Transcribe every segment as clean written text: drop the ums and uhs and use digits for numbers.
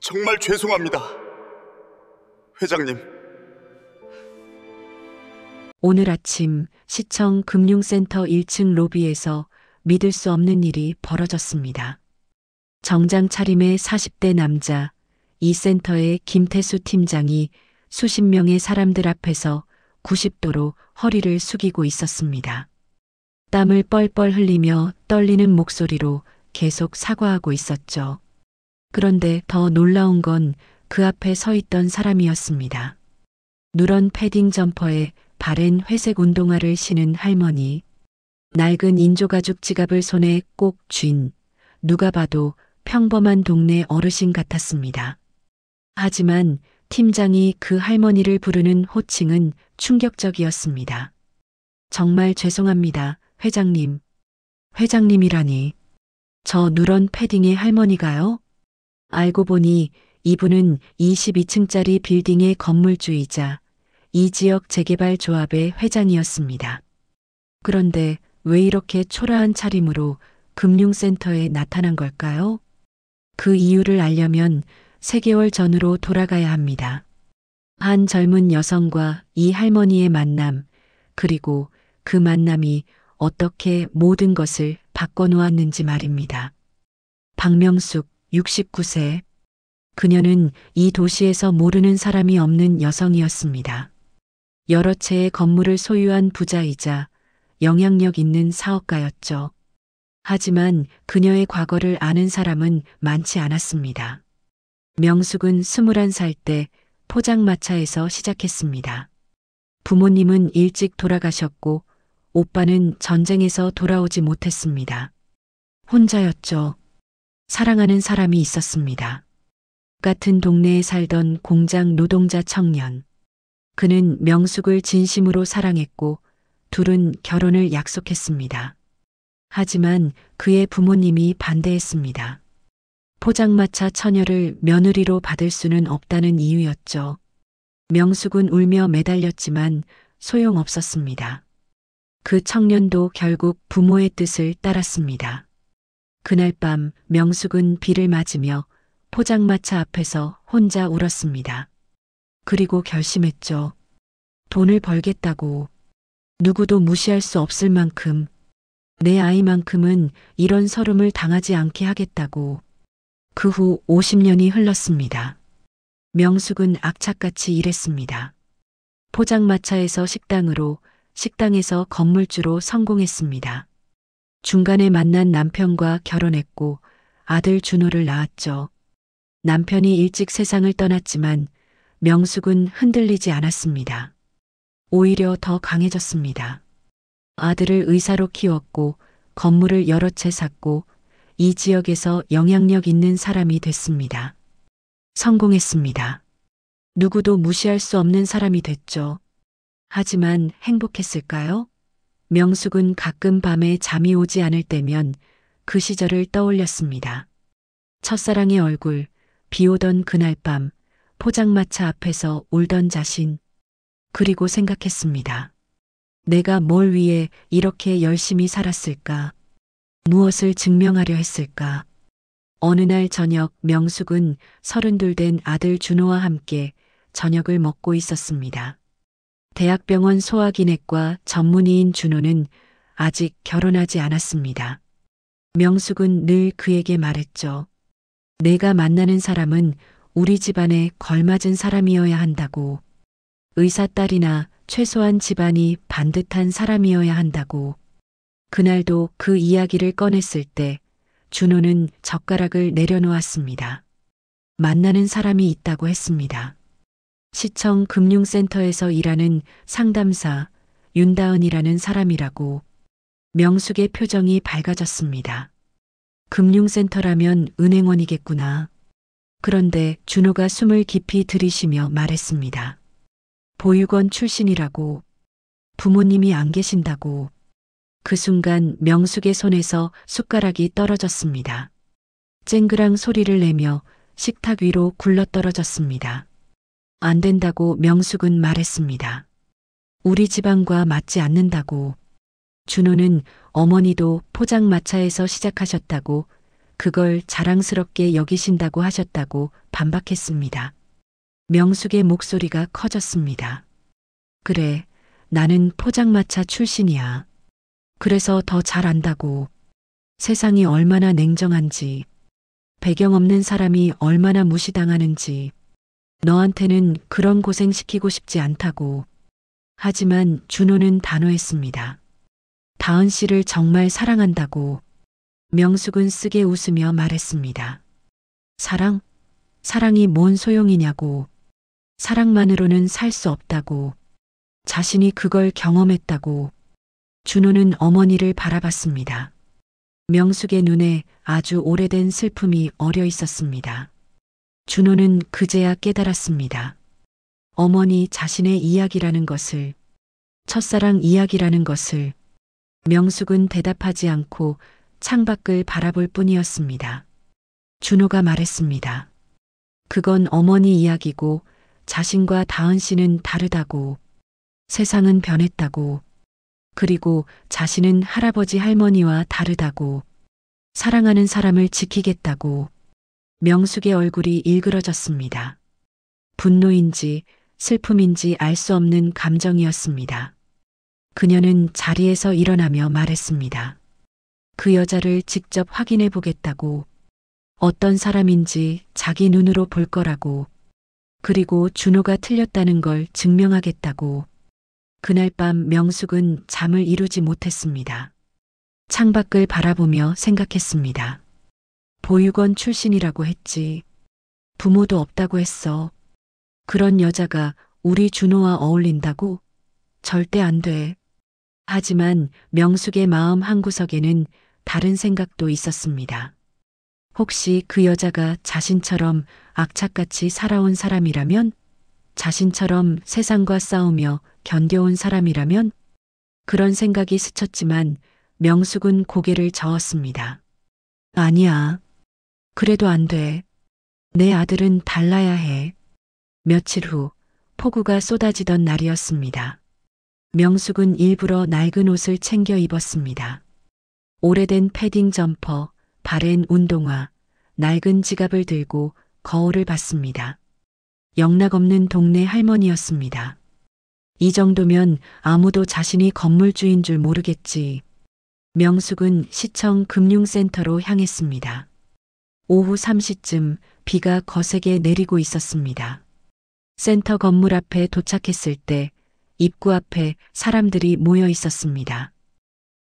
정말 죄송합니다, 회장님. 오늘 아침 시청 금융센터 1층 로비에서 믿을 수 없는 일이 벌어졌습니다. 정장 차림의 40대 남자, 이 센터의 김태수 팀장이 수십 명의 사람들 앞에서 90도로 허리를 숙이고 있었습니다. 땀을 뻘뻘 흘리며 떨리는 목소리로 계속 사과하고 있었죠. 그런데 더 놀라운 건 그 앞에 서 있던 사람이었습니다. 누런 패딩 점퍼에 바랜 회색 운동화를 신은 할머니, 낡은 인조가죽 지갑을 손에 꼭 쥔 누가 봐도 평범한 동네 어르신 같았습니다. 하지만 팀장이 그 할머니를 부르는 호칭은 충격적이었습니다. 정말 죄송합니다, 회장님. 회장님이라니. 저 누런 패딩의 할머니가요? 알고 보니 이분은 22층짜리 빌딩의 건물주이자 이 지역 재개발 조합의 회장이었습니다. 그런데 왜 이렇게 초라한 차림으로 금융센터에 나타난 걸까요? 그 이유를 알려면 3개월 전으로 돌아가야 합니다. 한 젊은 여성과 이 할머니의 만남, 그리고 그 만남이 어떻게 모든 것을 바꿔놓았는지 말입니다. 박명숙, 69세. 그녀는 이 도시에서 모르는 사람이 없는 여성이었습니다. 여러 채의 건물을 소유한 부자이자 영향력 있는 사업가였죠. 하지만 그녀의 과거를 아는 사람은 많지 않았습니다. 명숙은 21살 때 포장마차에서 시작했습니다. 부모님은 일찍 돌아가셨고 오빠는 전쟁에서 돌아오지 못했습니다. 혼자였죠. 사랑하는 사람이 있었습니다. 같은 동네에 살던 공장 노동자 청년. 그는 명숙을 진심으로 사랑했고 둘은 결혼을 약속했습니다. 하지만 그의 부모님이 반대했습니다. 포장마차 처녀를 며느리로 받을 수는 없다는 이유였죠. 명숙은 울며 매달렸지만 소용없었습니다. 그 청년도 결국 부모의 뜻을 따랐습니다. 그날 밤 명숙은 비를 맞으며 포장마차 앞에서 혼자 울었습니다. 그리고 결심했죠. 돈을 벌겠다고. 누구도 무시할 수 없을 만큼, 내 아이만큼은 이런 서름을 당하지 않게 하겠다고. 그 후 50년이 흘렀습니다. 명숙은 악착같이 일했습니다. 포장마차에서 식당으로, 식당에서 건물주로 성공했습니다. 중간에 만난 남편과 결혼했고 아들 준호를 낳았죠. 남편이 일찍 세상을 떠났지만 명숙은 흔들리지 않았습니다. 오히려 더 강해졌습니다. 아들을 의사로 키웠고 건물을 여러 채 샀고 이 지역에서 영향력 있는 사람이 됐습니다. 성공했습니다. 누구도 무시할 수 없는 사람이 됐죠. 하지만 행복했을까요? 명숙은 가끔 밤에 잠이 오지 않을 때면 그 시절을 떠올렸습니다. 첫사랑의 얼굴, 비 오던 그날 밤, 포장마차 앞에서 울던 자신, 그리고 생각했습니다. 내가 뭘 위해 이렇게 열심히 살았을까? 무엇을 증명하려 했을까? 어느 날 저녁 명숙은 32 된 아들 준호와 함께 저녁을 먹고 있었습니다. 대학병원 소화기내과 전문의인 준호는 아직 결혼하지 않았습니다. 명숙은 늘 그에게 말했죠. 내가 만나는 사람은 우리 집안에 걸맞은 사람이어야 한다고. 의사 딸이나 최소한 집안이 반듯한 사람이어야 한다고. 그날도 그 이야기를 꺼냈을 때 준호는 젓가락을 내려놓았습니다. 만나는 사람이 있다고 했습니다. 시청 금융센터에서 일하는 상담사 윤다은이라는 사람이라고. 명숙의 표정이 밝아졌습니다. 금융센터라면 은행원이겠구나. 그런데 준호가 숨을 깊이 들이쉬며 말했습니다. 보육원 출신이라고. 부모님이 안 계신다고. 그 순간 명숙의 손에서 숟가락이 떨어졌습니다. 쨍그랑 소리를 내며 식탁 위로 굴러떨어졌습니다. 안 된다고 명숙은 말했습니다. 우리 집안과 맞지 않는다고. 준호는 어머니도 포장마차에서 시작하셨다고 그걸 자랑스럽게 여기신다고 하셨다고 반박했습니다. 명숙의 목소리가 커졌습니다. 그래, 나는 포장마차 출신이야. 그래서 더 잘 안다고. 세상이 얼마나 냉정한지, 배경 없는 사람이 얼마나 무시당하는지, 너한테는 그런 고생 시키고 싶지 않다고. 하지만 준호는 단호했습니다. 다은 씨를 정말 사랑한다고. 명숙은 쓰게 웃으며 말했습니다. 사랑? 사랑이 뭔 소용이냐고. 사랑만으로는 살 수 없다고. 자신이 그걸 경험했다고. 준호는 어머니를 바라봤습니다. 명숙의 눈에 아주 오래된 슬픔이 어려 있었습니다. 준호는 그제야 깨달았습니다. 어머니 자신의 이야기라는 것을, 첫사랑 이야기라는 것을. 명숙은 대답하지 않고 창밖을 바라볼 뿐이었습니다. 준호가 말했습니다. 그건 어머니 이야기고 자신과 다은 씨는 다르다고. 세상은 변했다고. 그리고 자신은 할아버지 할머니와 다르다고. 사랑하는 사람을 지키겠다고. 명숙의 얼굴이 일그러졌습니다. 분노인지 슬픔인지 알 수 없는 감정이었습니다. 그녀는 자리에서 일어나며 말했습니다. 그 여자를 직접 확인해 보겠다고. 어떤 사람인지 자기 눈으로 볼 거라고. 그리고 준호가 틀렸다는 걸 증명하겠다고. 그날 밤 명숙은 잠을 이루지 못했습니다. 창밖을 바라보며 생각했습니다. 보육원 출신이라고 했지. 부모도 없다고 했어. 그런 여자가 우리 준호와 어울린다고? 절대 안 돼. 하지만 명숙의 마음 한구석에는 다른 생각도 있었습니다. 혹시 그 여자가 자신처럼 악착같이 살아온 사람이라면? 자신처럼 세상과 싸우며 견뎌온 사람이라면? 그런 생각이 스쳤지만 명숙은 고개를 저었습니다. 아니야. 그래도 안 돼. 내 아들은 달라야 해. 며칠 후 폭우가 쏟아지던 날이었습니다. 명숙은 일부러 낡은 옷을 챙겨 입었습니다. 오래된 패딩 점퍼, 바랜 운동화, 낡은 지갑을 들고 거울을 봤습니다. 영락없는 동네 할머니였습니다. 이 정도면 아무도 자신이 건물주인 줄 모르겠지. 명숙은 시청 금융센터로 향했습니다. 오후 3시쯤 비가 거세게 내리고 있었습니다. 센터 건물 앞에 도착했을 때 입구 앞에 사람들이 모여 있었습니다.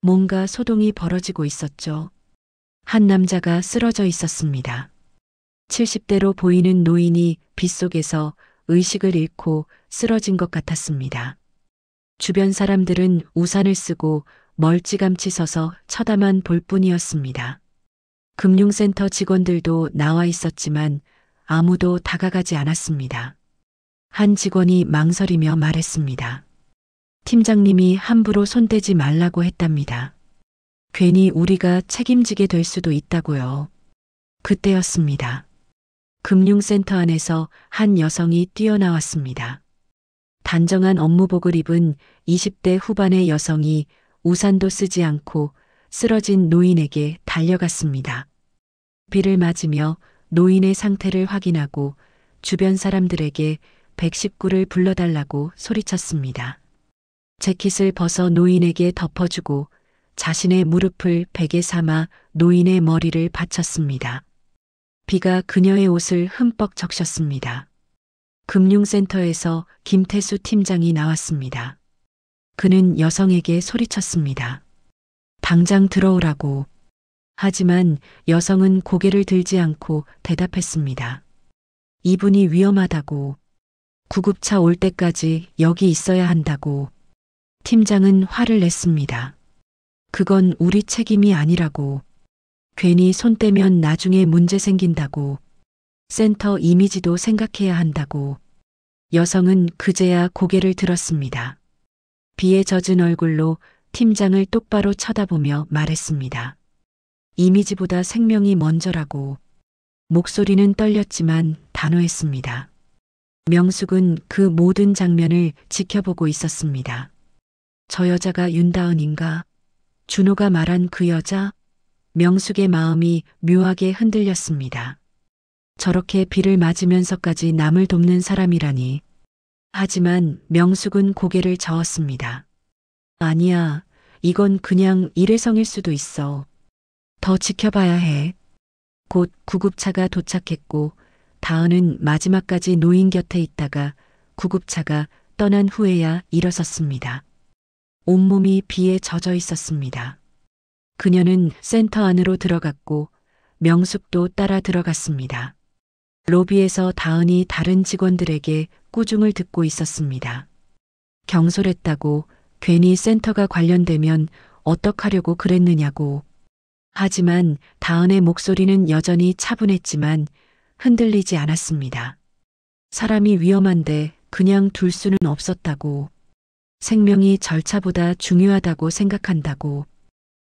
뭔가 소동이 벌어지고 있었죠. 한 남자가 쓰러져 있었습니다. 70대로 보이는 노인이 빗속에서 의식을 잃고 쓰러진 것 같았습니다. 주변 사람들은 우산을 쓰고 멀찌감치 서서 쳐다만 볼 뿐이었습니다. 금융센터 직원들도 나와 있었지만 아무도 다가가지 않았습니다. 한 직원이 망설이며 말했습니다. 팀장님이 함부로 손대지 말라고 했답니다. 괜히 우리가 책임지게 될 수도 있다고요. 그때였습니다. 금융센터 안에서 한 여성이 뛰어나왔습니다. 단정한 업무복을 입은 20대 후반의 여성이 우산도 쓰지 않고 쓰러진 노인에게 달려갔습니다. 비를 맞으며 노인의 상태를 확인하고 주변 사람들에게 119를 불러달라고 소리쳤습니다. 재킷을 벗어 노인에게 덮어주고 자신의 무릎을 베개 삼아 노인의 머리를 받쳤습니다. 비가 그녀의 옷을 흠뻑 적셨습니다. 금융센터에서 김태수 팀장이 나왔습니다. 그는 여성에게 소리쳤습니다. 당장 들어오라고. 하지만 여성은 고개를 들지 않고 대답했습니다. 이분이 위험하다고. 구급차 올 때까지 여기 있어야 한다고. 팀장은 화를 냈습니다. 그건 우리 책임이 아니라고. 괜히 손 떼면 나중에 문제 생긴다고. 센터 이미지도 생각해야 한다고. 여성은 그제야 고개를 들었습니다. 비에 젖은 얼굴로 팀장을 똑바로 쳐다보며 말했습니다. 이미지보다 생명이 먼저라고. 목소리는 떨렸지만 단호했습니다. 명숙은 그 모든 장면을 지켜보고 있었습니다. 저 여자가 윤다은인가? 준호가 말한 그 여자? 명숙의 마음이 묘하게 흔들렸습니다. 저렇게 비를 맞으면서까지 남을 돕는 사람이라니. 하지만 명숙은 고개를 저었습니다. 아니야, 이건 그냥 일회성일 수도 있어. 더 지켜봐야 해. 곧 구급차가 도착했고 다은은 마지막까지 노인 곁에 있다가 구급차가 떠난 후에야 일어섰습니다. 온몸이 비에 젖어 있었습니다. 그녀는 센터 안으로 들어갔고 명숙도 따라 들어갔습니다. 로비에서 다은이 다른 직원들에게 꾸중을 듣고 있었습니다. 경솔했다고, 괜히 센터가 관련되면 어떡하려고 그랬느냐고. 하지만 다은의 목소리는 여전히 차분했지만 흔들리지 않았습니다. 사람이 위험한데 그냥 둘 수는 없었다고. 생명이 절차보다 중요하다고 생각한다고.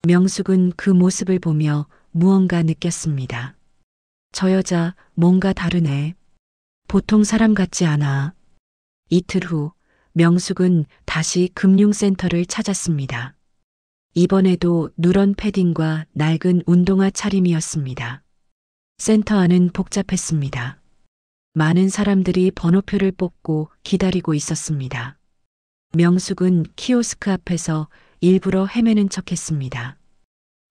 명숙은 그 모습을 보며 무언가 느꼈습니다. 저 여자 뭔가 다르네. 보통 사람 같지 않아. 이틀 후 명숙은 다시 금융센터를 찾았습니다. 이번에도 누런 패딩과 낡은 운동화 차림이었습니다. 센터 안은 복잡했습니다. 많은 사람들이 번호표를 뽑고 기다리고 있었습니다. 명숙은 키오스크 앞에서 일부러 헤매는 척했습니다.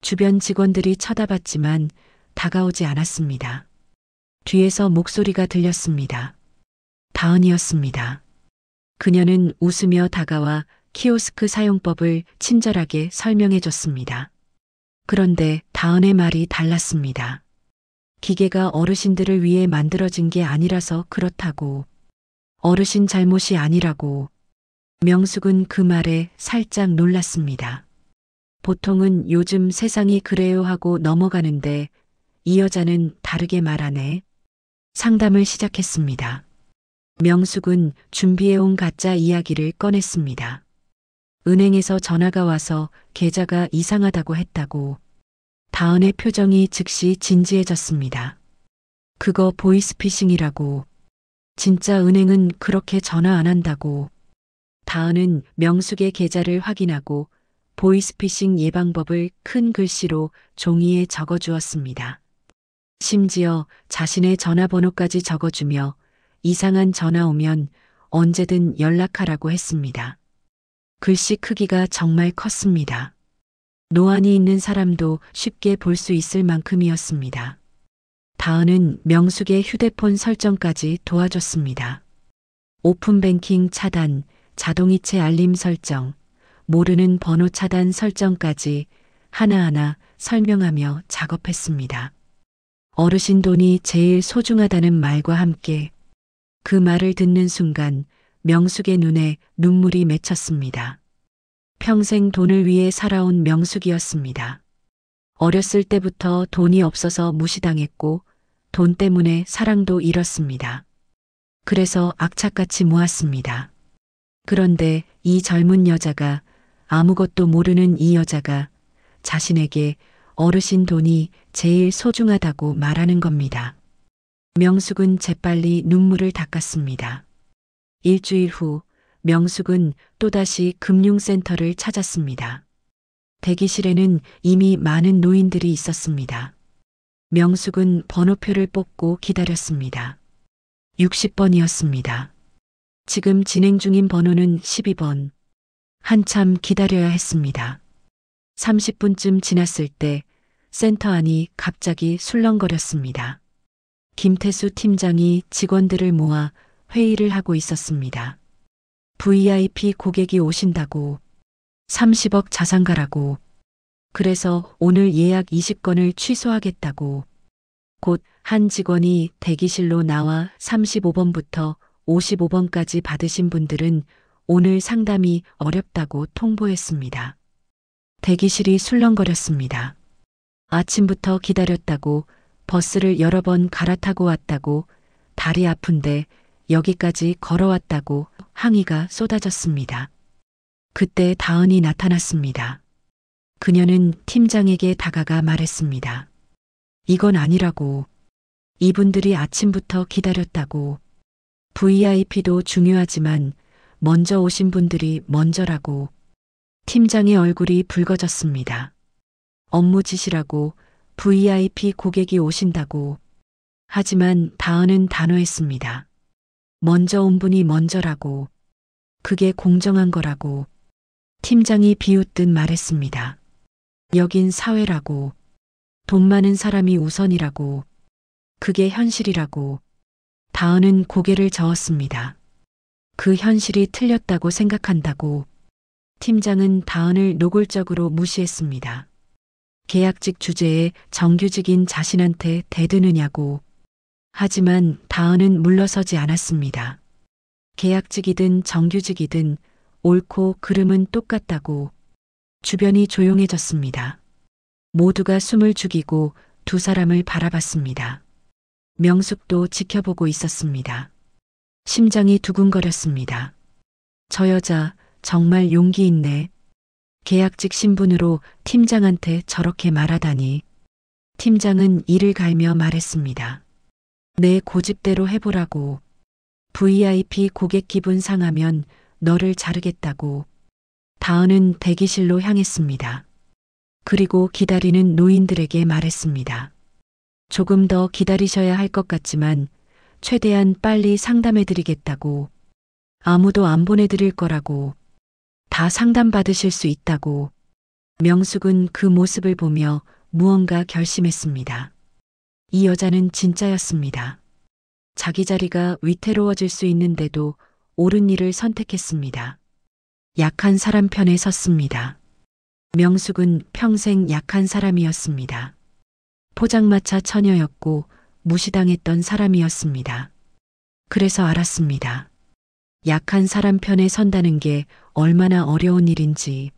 주변 직원들이 쳐다봤지만 다가오지 않았습니다. 뒤에서 목소리가 들렸습니다. 다은이었습니다. 그녀는 웃으며 다가와 키오스크 사용법을 친절하게 설명해 줬습니다. 그런데 다은의 말이 달랐습니다. 기계가 어르신들을 위해 만들어진 게 아니라서 그렇다고. 어르신 잘못이 아니라고. 명숙은 그 말에 살짝 놀랐습니다. 보통은 요즘 세상이 그래요 하고 넘어가는데 이 여자는 다르게 말하네. 상담을 시작했습니다. 명숙은 준비해온 가짜 이야기를 꺼냈습니다. 은행에서 전화가 와서 계좌가 이상하다고 했다고. 다은의 표정이 즉시 진지해졌습니다. 그거 보이스피싱이라고. 진짜 은행은 그렇게 전화 안 한다고. 다은은 명숙의 계좌를 확인하고 보이스피싱 예방법을 큰 글씨로 종이에 적어주었습니다. 심지어 자신의 전화번호까지 적어주며 이상한 전화 오면 언제든 연락하라고 했습니다. 글씨 크기가 정말 컸습니다. 노안이 있는 사람도 쉽게 볼 수 있을 만큼이었습니다. 다은은 명숙의 휴대폰 설정까지 도와줬습니다. 오픈뱅킹 차단, 자동이체 알림 설정, 모르는 번호 차단 설정까지 하나하나 설명하며 작업했습니다. 어르신 돈이 제일 소중하다는 말과 함께 그 말을 듣는 순간 명숙의 눈에 눈물이 맺혔습니다. 평생 돈을 위해 살아온 명숙이었습니다. 어렸을 때부터 돈이 없어서 무시당했고 돈 때문에 사랑도 잃었습니다. 그래서 악착같이 모았습니다. 그런데 이 젊은 여자가, 아무것도 모르는 이 여자가 자신에게 어르신 돈이 제일 소중하다고 말하는 겁니다. 명숙은 재빨리 눈물을 닦았습니다. 일주일 후 명숙은 또다시 금융센터를 찾았습니다. 대기실에는 이미 많은 노인들이 있었습니다. 명숙은 번호표를 뽑고 기다렸습니다. 60번이었습니다. 지금 진행 중인 번호는 12번. 한참 기다려야 했습니다. 30분쯤 지났을 때 센터 안이 갑자기 술렁거렸습니다. 김태수 팀장이 직원들을 모아 회의를 하고 있었습니다. VIP 고객이 오신다고. 30억 자산가라고. 그래서 오늘 예약 20건을 취소하겠다고. 곧 한 직원이 대기실로 나와 35번부터 55번까지 받으신 분들은 오늘 상담이 어렵다고 통보했습니다. 대기실이 술렁거렸습니다. 아침부터 기다렸다고, 버스를 여러 번 갈아타고 왔다고, 다리 아픈데 여기까지 걸어왔다고 항의가 쏟아졌습니다. 그때 다은이 나타났습니다. 그녀는 팀장에게 다가가 말했습니다. 이건 아니라고. 이분들이 아침부터 기다렸다고. VIP도 중요하지만 먼저 오신 분들이 먼저라고. 팀장의 얼굴이 붉어졌습니다. 업무 지시라고, VIP 고객이 오신다고. 하지만 다은은 단호했습니다. 먼저 온 분이 먼저라고. 그게 공정한 거라고. 팀장이 비웃듯 말했습니다. 여긴 사회라고. 돈 많은 사람이 우선이라고. 그게 현실이라고. 다은은 고개를 저었습니다. 그 현실이 틀렸다고 생각한다고. 팀장은 다은을 노골적으로 무시했습니다. 계약직 주제에 정규직인 자신한테 대드느냐고. 하지만 다은은 물러서지 않았습니다. 계약직이든 정규직이든 옳고 그름은 똑같다고. 주변이 조용해졌습니다. 모두가 숨을 죽이고 두 사람을 바라봤습니다. 명숙도 지켜보고 있었습니다. 심장이 두근거렸습니다. 저 여자 정말 용기 있네. 계약직 신분으로 팀장한테 저렇게 말하다니. 팀장은 이를 갈며 말했습니다. 내 고집대로 해보라고. VIP 고객 기분 상하면 너를 자르겠다고. 다은은 대기실로 향했습니다. 그리고 기다리는 노인들에게 말했습니다. 조금 더 기다리셔야 할 것 같지만 최대한 빨리 상담해드리겠다고. 아무도 안 보내드릴 거라고. 다 상담받으실 수 있다고. 명숙은 그 모습을 보며 무언가 결심했습니다. 이 여자는 진짜였습니다. 자기 자리가 위태로워질 수 있는데도 옳은 일을 선택했습니다. 약한 사람 편에 섰습니다. 명숙은 평생 약한 사람이었습니다. 포장마차 처녀였고 무시당했던 사람이었습니다. 그래서 알았습니다. 약한 사람 편에 선다는 게 얼마나 어려운 일인지.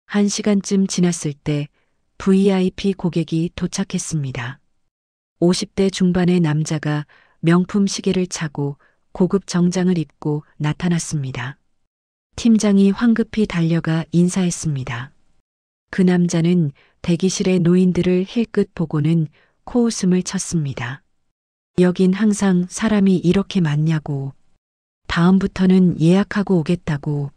1시간쯤 지났을 때 VIP 고객이 도착했습니다. 50대 중반의 남자가 명품 시계를 차고 고급 정장을 입고 나타났습니다. 팀장이 황급히 달려가 인사했습니다. 그 남자는 대기실의 노인들을 힐끗 보고는 코웃음을 쳤습니다. 여긴 항상 사람이 이렇게 많냐고. 다음부터는 예약하고 오겠다고.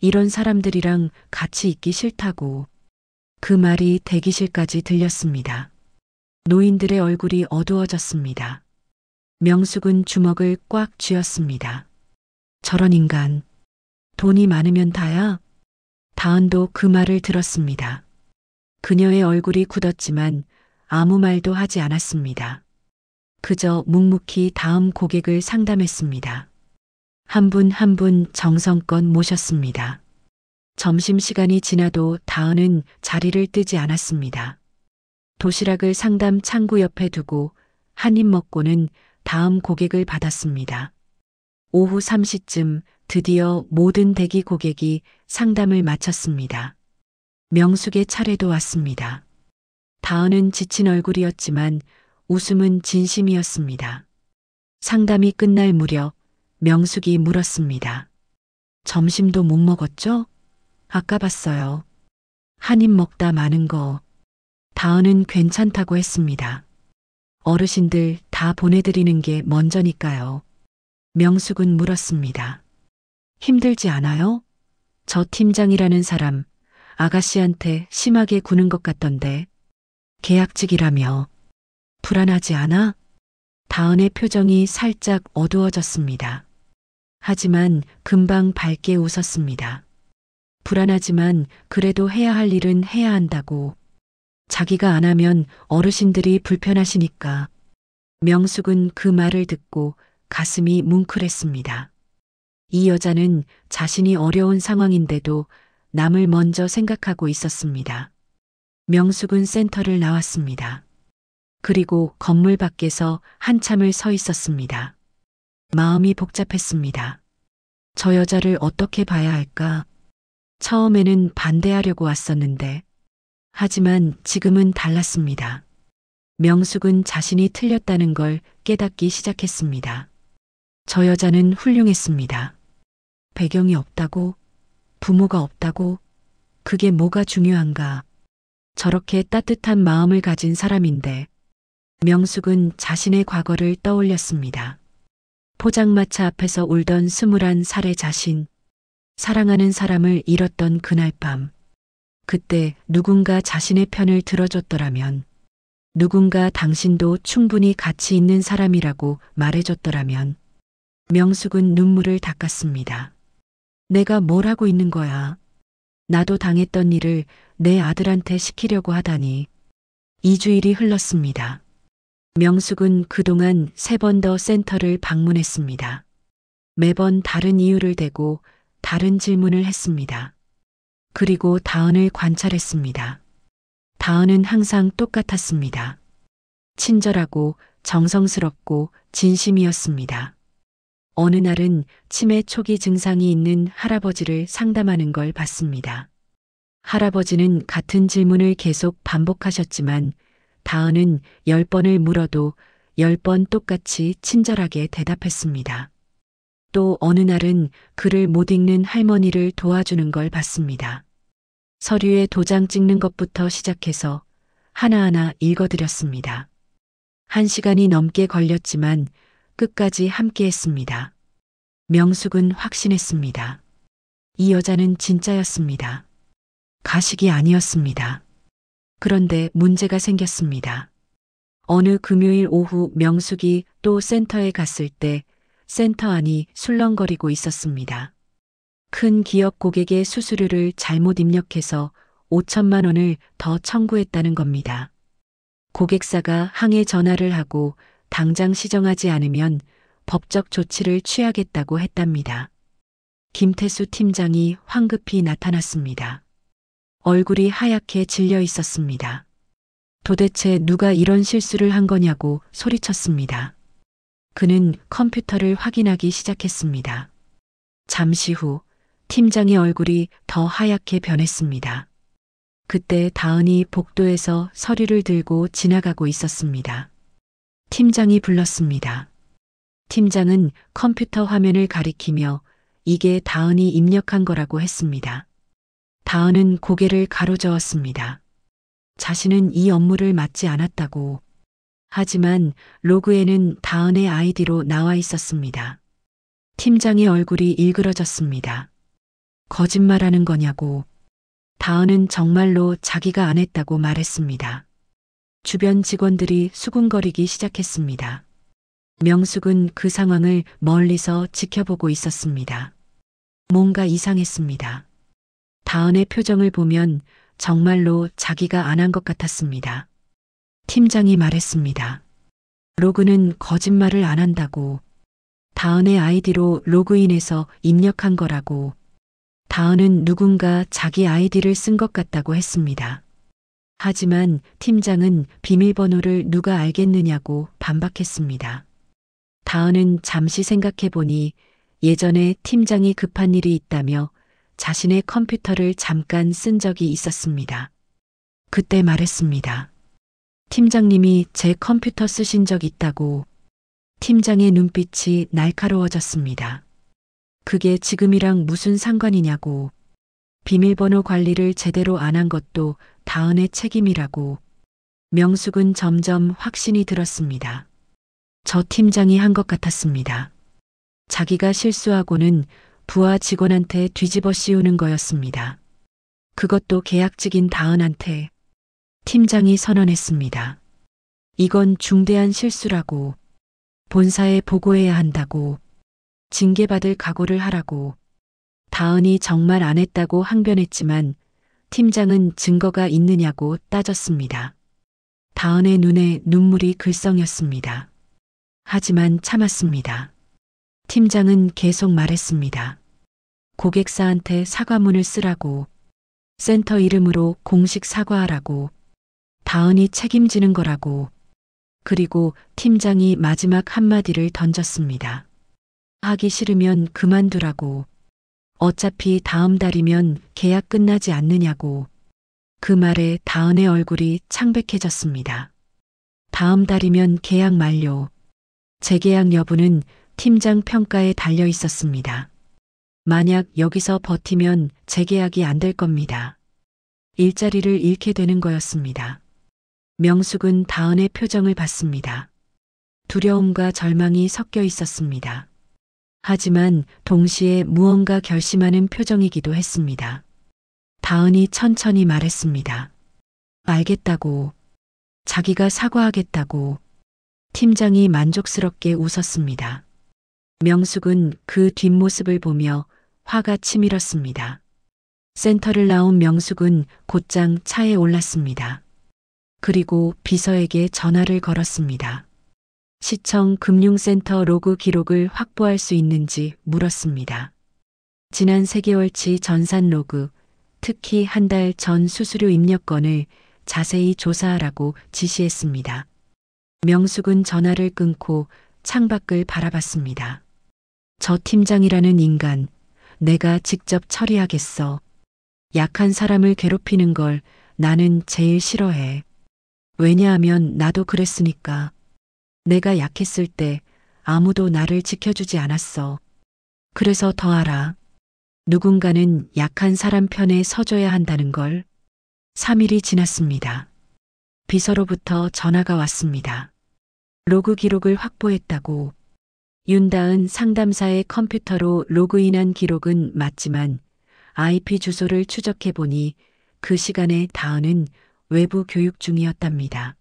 이런 사람들이랑 같이 있기 싫다고. 그 말이 대기실까지 들렸습니다. 노인들의 얼굴이 어두워졌습니다. 명숙은 주먹을 꽉 쥐었습니다. 저런 인간. 돈이 많으면 다야? 다은도 그 말을 들었습니다. 그녀의 얼굴이 굳었지만 아무 말도 하지 않았습니다. 그저 묵묵히 다음 고객을 상담했습니다. 한 분 한 분 정성껏 모셨습니다. 점심시간이 지나도 다은은 자리를 뜨지 않았습니다. 도시락을 상담 창구 옆에 두고 한 입 먹고는 다음 고객을 받았습니다. 오후 3시쯤 드디어 모든 대기 고객이 상담을 마쳤습니다. 명숙의 차례도 왔습니다. 다은은 지친 얼굴이었지만 웃음은 진심이었습니다. 상담이 끝날 무렵 명숙이 물었습니다. 점심도 못 먹었죠? 아까 봤어요. 한 입 먹다 마는 거. 다은은 괜찮다고 했습니다. 어르신들 다 보내드리는 게 먼저니까요. 명숙은 물었습니다. 힘들지 않아요? 저 팀장이라는 사람 아가씨한테 심하게 구는 것 같던데. 계약직이라며. 불안하지 않아? 다은의 표정이 살짝 어두워졌습니다. 하지만 금방 밝게 웃었습니다. 불안하지만 그래도 해야 할 일은 해야 한다고. 자기가 안 하면 어르신들이 불편하시니까. 명숙은 그 말을 듣고 가슴이 뭉클했습니다. 이 여자는 자신이 어려운 상황인데도 남을 먼저 생각하고 있었습니다. 명숙은 센터를 나왔습니다. 그리고 건물 밖에서 한참을 서 있었습니다. 마음이 복잡했습니다. 저 여자를 어떻게 봐야 할까? 처음에는 반대하려고 왔었는데, 하지만 지금은 달랐습니다. 명숙은 자신이 틀렸다는 걸 깨닫기 시작했습니다. 저 여자는 훌륭했습니다. 배경이 없다고? 부모가 없다고? 그게 뭐가 중요한가? 저렇게 따뜻한 마음을 가진 사람인데, 명숙은 자신의 과거를 떠올렸습니다. 포장마차 앞에서 울던 21살의 자신, 사랑하는 사람을 잃었던 그날 밤, 그때 누군가 자신의 편을 들어줬더라면, 누군가 당신도 충분히 가치 있는 사람이라고 말해줬더라면, 명숙은 눈물을 닦았습니다. 내가 뭘 하고 있는 거야? 나도 당했던 일을 내 아들한테 시키려고 하다니. 2주일이 흘렀습니다. 명숙은 그동안 3번 더 센터를 방문했습니다. 매번 다른 이유를 대고 다른 질문을 했습니다. 그리고 다은을 관찰했습니다. 다은은 항상 똑같았습니다. 친절하고 정성스럽고 진심이었습니다. 어느 날은 치매 초기 증상이 있는 할아버지를 상담하는 걸 봤습니다. 할아버지는 같은 질문을 계속 반복하셨지만 다은은 10번을 물어도 10번 똑같이 친절하게 대답했습니다. 또 어느 날은 글을 못 읽는 할머니를 도와주는 걸 봤습니다. 서류에 도장 찍는 것부터 시작해서 하나하나 읽어드렸습니다. 1시간이 넘게 걸렸지만 끝까지 함께 했습니다. 명숙은 확신했습니다. 이 여자는 진짜였습니다. 가식이 아니었습니다. 그런데 문제가 생겼습니다. 어느 금요일 오후 명숙이 또 센터에 갔을 때 센터 안이 술렁거리고 있었습니다. 큰 기업 고객의 수수료를 잘못 입력해서 5천만 원을 더 청구했다는 겁니다. 고객사가 항해 전화를 하고 당장 시정하지 않으면 법적 조치를 취하겠다고 했답니다. 김태수 팀장이 황급히 나타났습니다. 얼굴이 하얗게 질려 있었습니다. 도대체 누가 이런 실수를 한 거냐고 소리쳤습니다. 그는 컴퓨터를 확인하기 시작했습니다. 잠시 후 팀장의 얼굴이 더 하얗게 변했습니다. 그때 다은이 복도에서 서류를 들고 지나가고 있었습니다. 팀장이 불렀습니다. 팀장은 컴퓨터 화면을 가리키며 이게 다은이 입력한 거라고 했습니다. 다은은 고개를 가로저었습니다. 자신은 이 업무를 맡지 않았다고. 하지만 로그에는 다은의 아이디로 나와 있었습니다. 팀장의 얼굴이 일그러졌습니다. 거짓말하는 거냐고. 다은은 정말로 자기가 안 했다고 말했습니다. 주변 직원들이 수군거리기 시작했습니다. 명숙은 그 상황을 멀리서 지켜보고 있었습니다. 뭔가 이상했습니다. 다은의 표정을 보면 정말로 자기가 안 한 것 같았습니다. 팀장이 말했습니다. 로그는 거짓말을 안 한다고. 다은의 아이디로 로그인해서 입력한 거라고. 다은은 누군가 자기 아이디를 쓴 것 같다고 했습니다. 하지만 팀장은 비밀번호를 누가 알겠느냐고 반박했습니다. 다은은 잠시 생각해 보니 예전에 팀장이 급한 일이 있다며 자신의 컴퓨터를 잠깐 쓴 적이 있었습니다. 그때 말했습니다. 팀장님이 제 컴퓨터 쓰신 적 있다고. 팀장의 눈빛이 날카로워졌습니다. 그게 지금이랑 무슨 상관이냐고. 비밀번호 관리를 제대로 안 한 것도 다은의 책임이라고. 명숙은 점점 확신이 들었습니다. 저 팀장이 한 것 같았습니다. 자기가 실수하고는 부하 직원한테 뒤집어 씌우는 거였습니다. 그것도 계약직인 다은한테. 팀장이 선언했습니다. 이건 중대한 실수라고. 본사에 보고해야 한다고. 징계받을 각오를 하라고. 다은이 정말 안 했다고 항변했지만 팀장은 증거가 있느냐고 따졌습니다. 다은의 눈에 눈물이 글썽였습니다. 하지만 참았습니다. 팀장은 계속 말했습니다. 고객사한테 사과문을 쓰라고. 센터 이름으로 공식 사과하라고. 다은이 책임지는 거라고. 그리고 팀장이 마지막 한마디를 던졌습니다. 하기 싫으면 그만두라고. 어차피 다음 달이면 계약 끝나지 않느냐고. 그 말에 다은의 얼굴이 창백해졌습니다. 다음 달이면 계약 만료. 재계약 여부는 팀장 평가에 달려 있었습니다. 만약 여기서 버티면 재계약이 안 될 겁니다. 일자리를 잃게 되는 거였습니다. 명숙은 다은의 표정을 봤습니다. 두려움과 절망이 섞여 있었습니다. 하지만 동시에 무언가 결심하는 표정이기도 했습니다. 다은이 천천히 말했습니다. 알겠다고. 자기가 사과하겠다고. 팀장이 만족스럽게 웃었습니다. 명숙은 그 뒷모습을 보며 화가 치밀었습니다. 센터를 나온 명숙은 곧장 차에 올랐습니다. 그리고 비서에게 전화를 걸었습니다. 시청 금융센터 로그 기록을 확보할 수 있는지 물었습니다. 지난 3개월치 전산 로그, 특히 한 달 전 수수료 입력 건을 자세히 조사하라고 지시했습니다. 명숙은 전화를 끊고 창밖을 바라봤습니다. 저 팀장이라는 인간, 내가 직접 처리하겠어. 약한 사람을 괴롭히는 걸 나는 제일 싫어해. 왜냐하면 나도 그랬으니까. 내가 약했을 때 아무도 나를 지켜주지 않았어. 그래서 더 알아. 누군가는 약한 사람 편에 서줘야 한다는 걸. 3일이 지났습니다. 비서로부터 전화가 왔습니다. 로그 기록을 확보했다고. 윤다은 상담사의 컴퓨터로 로그인한 기록은 맞지만 IP 주소를 추적해보니 그 시간에 다은은 외부 교육 중이었답니다.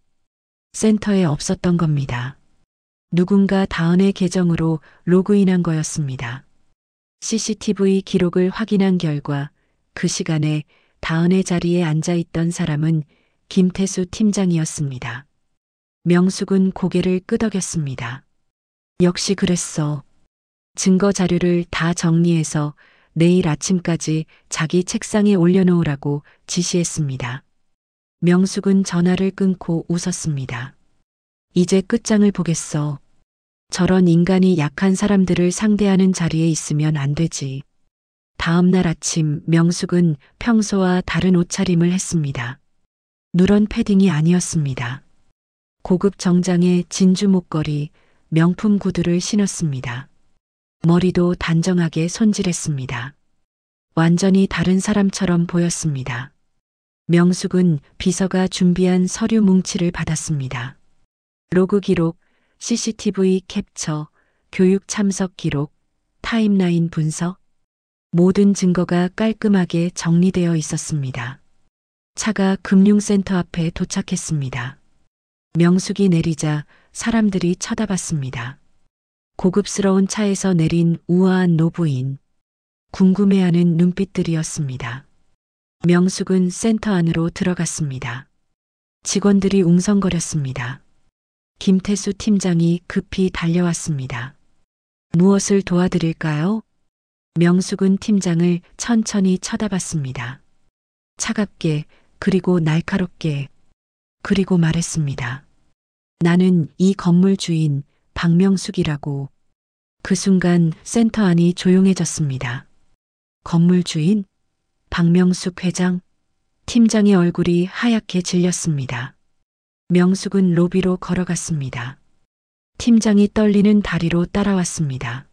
센터에 없었던 겁니다. 누군가 다은의 계정으로 로그인한 거였습니다. CCTV 기록을 확인한 결과 그 시간에 다은의 자리에 앉아 있던 사람은 김태수 팀장이었습니다. 명숙은 고개를 끄덕였습니다. 역시 그랬어. 증거 자료를 다 정리해서 내일 아침까지 자기 책상에 올려놓으라고 지시했습니다. 명숙은 전화를 끊고 웃었습니다. 이제 끝장을 보겠어. 저런 인간이 약한 사람들을 상대하는 자리에 있으면 안 되지. 다음 날 아침 명숙은 평소와 다른 옷차림을 했습니다. 누런 패딩이 아니었습니다. 고급 정장에 진주 목걸이, 명품 구두를 신었습니다. 머리도 단정하게 손질했습니다. 완전히 다른 사람처럼 보였습니다. 명숙은 비서가 준비한 서류 뭉치를 받았습니다. 로그 기록, CCTV 캡처, 교육 참석 기록, 타임라인 분석, 모든 증거가 깔끔하게 정리되어 있었습니다. 차가 금융센터 앞에 도착했습니다. 명숙이 내리자 사람들이 쳐다봤습니다. 고급스러운 차에서 내린 우아한 노부인, 궁금해하는 눈빛들이었습니다. 명숙은 센터 안으로 들어갔습니다. 직원들이 웅성거렸습니다. 김태수 팀장이 급히 달려왔습니다. 무엇을 도와드릴까요? 명숙은 팀장을 천천히 쳐다봤습니다. 차갑게, 그리고 날카롭게, 그리고 말했습니다. 나는 이 건물 주인 박명숙이라고. 그 순간 센터 안이 조용해졌습니다. 건물 주인? 박명숙 회장? 팀장의 얼굴이 하얗게 질렸습니다. 명숙은 로비로 걸어갔습니다. 팀장이 떨리는 다리로 따라왔습니다.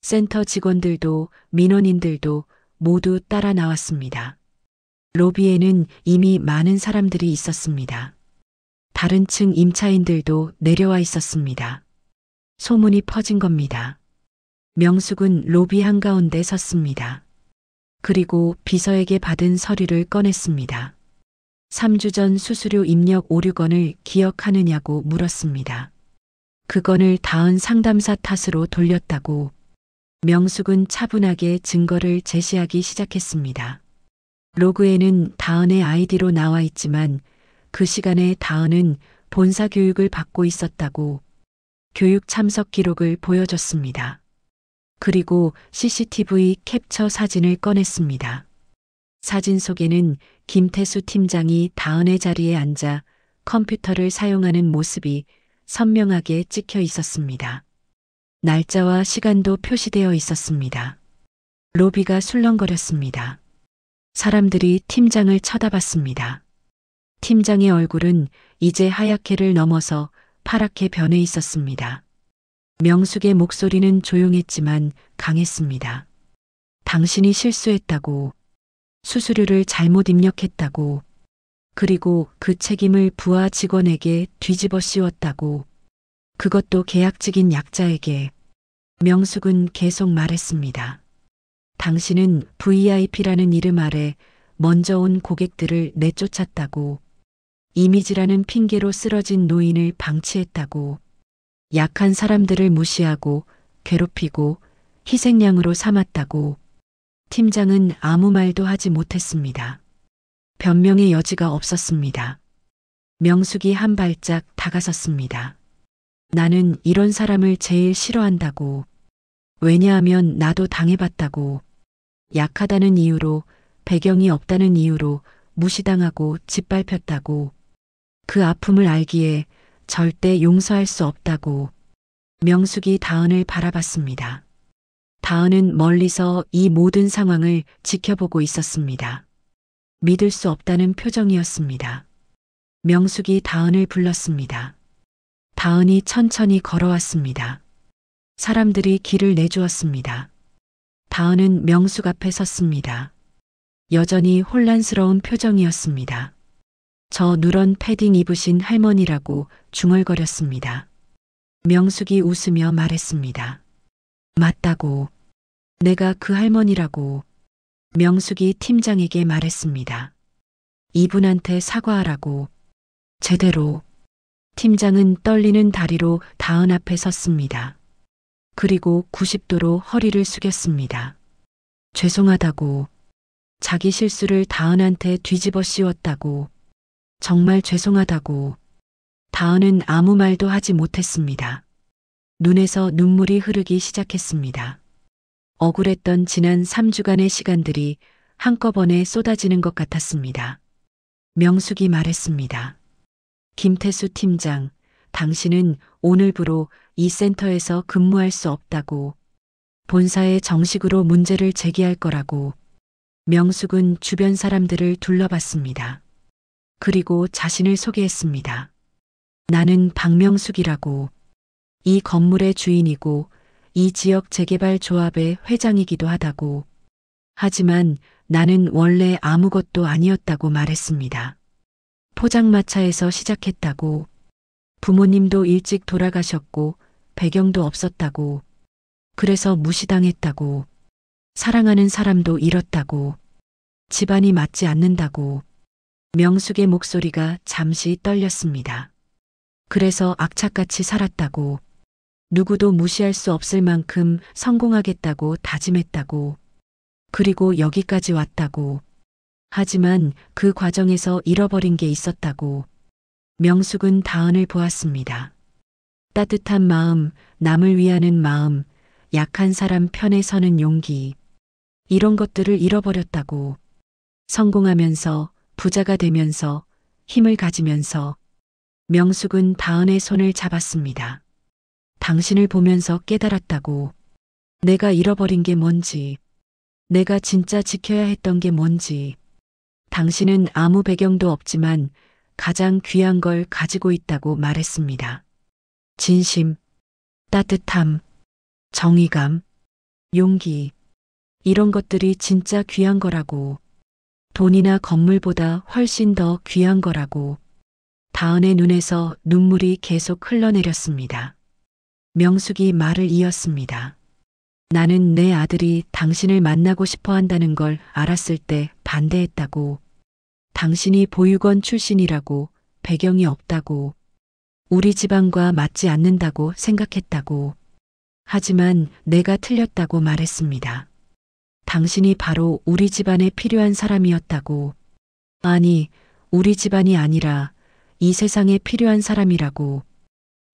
센터 직원들도 민원인들도 모두 따라 나왔습니다. 로비에는 이미 많은 사람들이 있었습니다. 다른 층 임차인들도 내려와 있었습니다. 소문이 퍼진 겁니다. 명숙은 로비 한가운데 섰습니다. 그리고 비서에게 받은 서류를 꺼냈습니다. 3주 전 수수료 입력 오류건을 기억하느냐고 물었습니다. 그 건을 다은 상담사 탓으로 돌렸다고. 명숙은 차분하게 증거를 제시하기 시작했습니다. 로그에는 다은의 아이디로 나와 있지만 그 시간에 다은은 본사 교육을 받고 있었다고. 교육 참석 기록을 보여줬습니다. 그리고 CCTV 캡처 사진을 꺼냈습니다. 사진 속에는 김태수 팀장이 다은의 자리에 앉아 컴퓨터를 사용하는 모습이 선명하게 찍혀 있었습니다. 날짜와 시간도 표시되어 있었습니다. 로비가 술렁거렸습니다. 사람들이 팀장을 쳐다봤습니다. 팀장의 얼굴은 이제 하얗게를 넘어서 파랗게 변해 있었습니다. 명숙의 목소리는 조용했지만 강했습니다. 당신이 실수했다고. 수수료를 잘못 입력했다고. 그리고 그 책임을 부하 직원에게 뒤집어 씌웠다고. 그것도 계약직인 약자에게. 명숙은 계속 말했습니다. 당신은 VIP라는 이름 아래 먼저 온 고객들을 내쫓았다고, 이미지라는 핑계로 쓰러진 노인을 방치했다고, 약한 사람들을 무시하고 괴롭히고 희생양으로 삼았다고 팀장은 아무 말도 하지 못했습니다. 변명의 여지가 없었습니다. 명숙이 한 발짝 다가섰습니다. 나는 이런 사람을 제일 싫어한다고. 왜냐하면 나도 당해봤다고. 약하다는 이유로, 배경이 없다는 이유로 무시당하고 짓밟혔다고. 그 아픔을 알기에 절대 용서할 수 없다고. 명숙이 다은을 바라봤습니다. 다은은 멀리서 이 모든 상황을 지켜보고 있었습니다. 믿을 수 없다는 표정이었습니다. 명숙이 다은을 불렀습니다. 다은이 천천히 걸어왔습니다. 사람들이 길을 내주었습니다. 다은은 명숙 앞에 섰습니다. 여전히 혼란스러운 표정이었습니다. 저 누런 패딩 입으신 할머니라고 중얼거렸습니다. 명숙이 웃으며 말했습니다. 맞다고. 내가 그 할머니라고. 명숙이 팀장에게 말했습니다. 이분한테 사과하라고. 제대로. 팀장은 떨리는 다리로 다은 앞에 섰습니다. 그리고 90도로 허리를 숙였습니다. 죄송하다고. 자기 실수를 다은한테 뒤집어 씌웠다고. 정말 죄송하다고. 다은은 아무 말도 하지 못했습니다. 눈에서 눈물이 흐르기 시작했습니다. 억울했던 지난 3주간의 시간들이 한꺼번에 쏟아지는 것 같았습니다. 명숙이 말했습니다. 김태수 팀장, 당신은 오늘부로 이 센터에서 근무할 수 없다고. 본사에 정식으로 문제를 제기할 거라고. 명숙은 주변 사람들을 둘러봤습니다. 그리고 자신을 소개했습니다. 나는 박명숙이라고. 이 건물의 주인이고 이 지역 재개발 조합의 회장이기도 하다고. 하지만 나는 원래 아무것도 아니었다고 말했습니다. 포장마차에서 시작했다고. 부모님도 일찍 돌아가셨고 배경도 없었다고. 그래서 무시당했다고. 사랑하는 사람도 잃었다고. 집안이 맞지 않는다고. 명숙의 목소리가 잠시 떨렸습니다. 그래서 악착같이 살았다고. 누구도 무시할 수 없을 만큼 성공하겠다고 다짐했다고. 그리고 여기까지 왔다고. 하지만 그 과정에서 잃어버린 게 있었다고. 명숙은 다은을 보았습니다. 따뜻한 마음, 남을 위하는 마음, 약한 사람 편에 서는 용기. 이런 것들을 잃어버렸다고. 성공하면서, 부자가 되면서, 힘을 가지면서. 명숙은 다은의 손을 잡았습니다. 당신을 보면서 깨달았다고. 내가 잃어버린 게 뭔지. 내가 진짜 지켜야 했던 게 뭔지. 당신은 아무 배경도 없지만 가장 귀한 걸 가지고 있다고 말했습니다. 진심, 따뜻함, 정의감, 용기. 이런 것들이 진짜 귀한 거라고. 돈이나 건물보다 훨씬 더 귀한 거라고. 다은의 눈에서 눈물이 계속 흘러내렸습니다. 명숙이 말을 이었습니다. 나는 내 아들이 당신을 만나고 싶어 한다는 걸 알았을 때 반대했다고. 당신이 보육원 출신이라고, 배경이 없다고, 우리 집안과 맞지 않는다고 생각했다고. 하지만 내가 틀렸다고 말했습니다. 당신이 바로 우리 집안에 필요한 사람이었다고. 아니, 우리 집안이 아니라 이 세상에 필요한 사람이라고.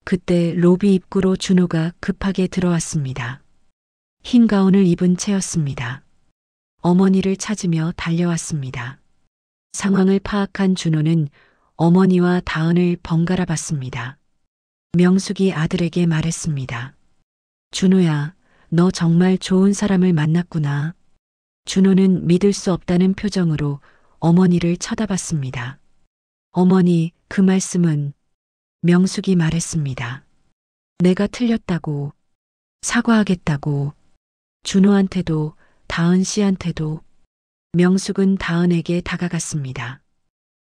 그때 로비 입구로 준호가 급하게 들어왔습니다. 흰 가운을 입은 채였습니다. 어머니를 찾으며 달려왔습니다. 상황을 파악한 준호는 어머니와 다은을 번갈아 봤습니다. 명숙이 아들에게 말했습니다. 준호야, 너 정말 좋은 사람을 만났구나. 준호는 믿을 수 없다는 표정으로 어머니를 쳐다봤습니다. 어머니, 그 말씀은? 명숙이 말했습니다. 내가 틀렸다고. 사과하겠다고. 준호한테도, 다은 씨한테도. 명숙은 다은에게 다가갔습니다.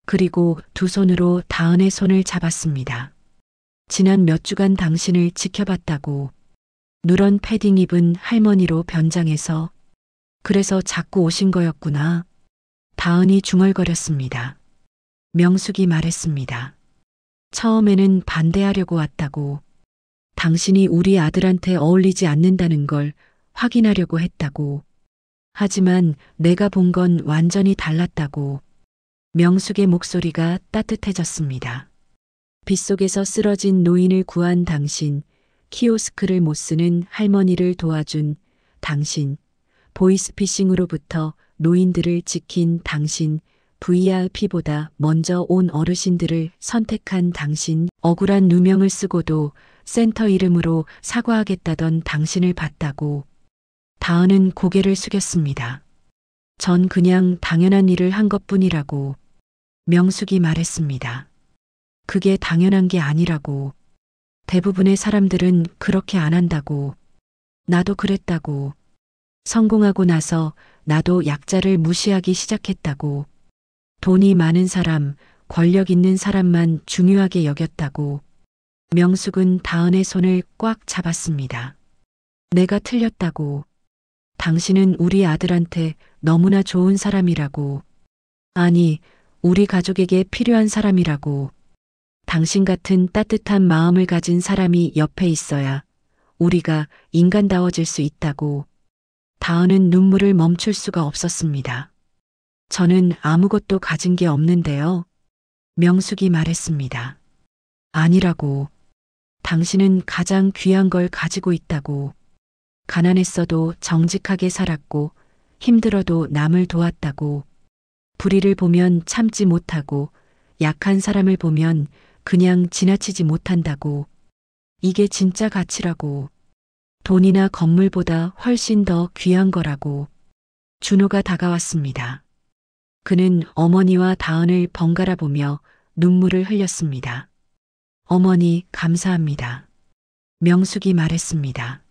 그리고 두 손으로 다은의 손을 잡았습니다. 지난 몇 주간 당신을 지켜봤다고. 누런 패딩 입은 할머니로 변장해서. 그래서 자꾸 오신 거였구나. 다은이 중얼거렸습니다. 명숙이 말했습니다. 처음에는 반대하려고 왔다고. 당신이 우리 아들한테 어울리지 않는다는 걸 확인하려고 했다고. 하지만 내가 본 건 완전히 달랐다고. 명숙의 목소리가 따뜻해졌습니다. 빗속에서 쓰러진 노인을 구한 당신, 키오스크를 못 쓰는 할머니를 도와준 당신, 보이스피싱으로부터 노인들을 지킨 당신, VRP보다 먼저 온 어르신들을 선택한 당신, 억울한 누명을 쓰고도 센터 이름으로 사과하겠다던 당신을 봤다고. 다은은 고개를 숙였습니다. 전 그냥 당연한 일을 한 것뿐이라고. 명숙이 말했습니다. 그게 당연한 게 아니라고. 대부분의 사람들은 그렇게 안 한다고. 나도 그랬다고. 성공하고 나서 나도 약자를 무시하기 시작했다고. 돈이 많은 사람, 권력 있는 사람만 중요하게 여겼다고. 명숙은 다은의 손을 꽉 잡았습니다. 내가 틀렸다고. 당신은 우리 아들한테 너무나 좋은 사람이라고. 아니, 우리 가족에게 필요한 사람이라고. 당신 같은 따뜻한 마음을 가진 사람이 옆에 있어야 우리가 인간다워질 수 있다고. 다은은 눈물을 멈출 수가 없었습니다. 저는 아무것도 가진 게 없는데요. 명숙이 말했습니다. 아니라고. 당신은 가장 귀한 걸 가지고 있다고. 가난했어도 정직하게 살았고 힘들어도 남을 도왔다고. 불의를 보면 참지 못하고 약한 사람을 보면 그냥 지나치지 못한다고. 이게 진짜 가치라고. 돈이나 건물보다 훨씬 더 귀한 거라고. 준호가 다가왔습니다. 그는 어머니와 다은을 번갈아 보며 눈물을 흘렸습니다. 어머니, 감사합니다. 명숙이 말했습니다.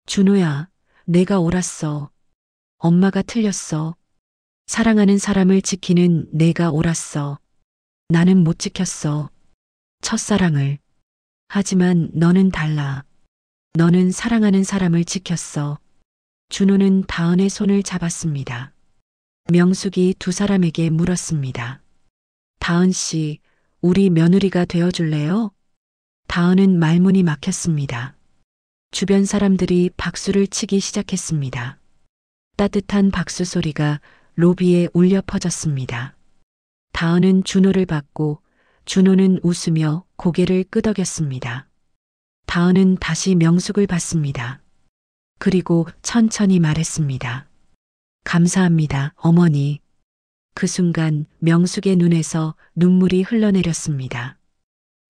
준호야, 내가 옳았어. 엄마가 틀렸어. 사랑하는 사람을 지키는 내가 옳았어. 나는 못 지켰어. 첫사랑을. 하지만 너는 달라. 너는 사랑하는 사람을 지켰어. 준호는 다은의 손을 잡았습니다. 명숙이 두 사람에게 물었습니다. 다은 씨, 우리 며느리가 되어줄래요? 다은은 말문이 막혔습니다. 주변 사람들이 박수를 치기 시작했습니다. 따뜻한 박수 소리가 로비에 울려 퍼졌습니다. 다은은 준호를 봤고 준호는 웃으며 고개를 끄덕였습니다. 다은은 다시 명숙을 봤습니다. 그리고 천천히 말했습니다. 감사합니다, 어머니. 그 순간 명숙의 눈에서 눈물이 흘러내렸습니다.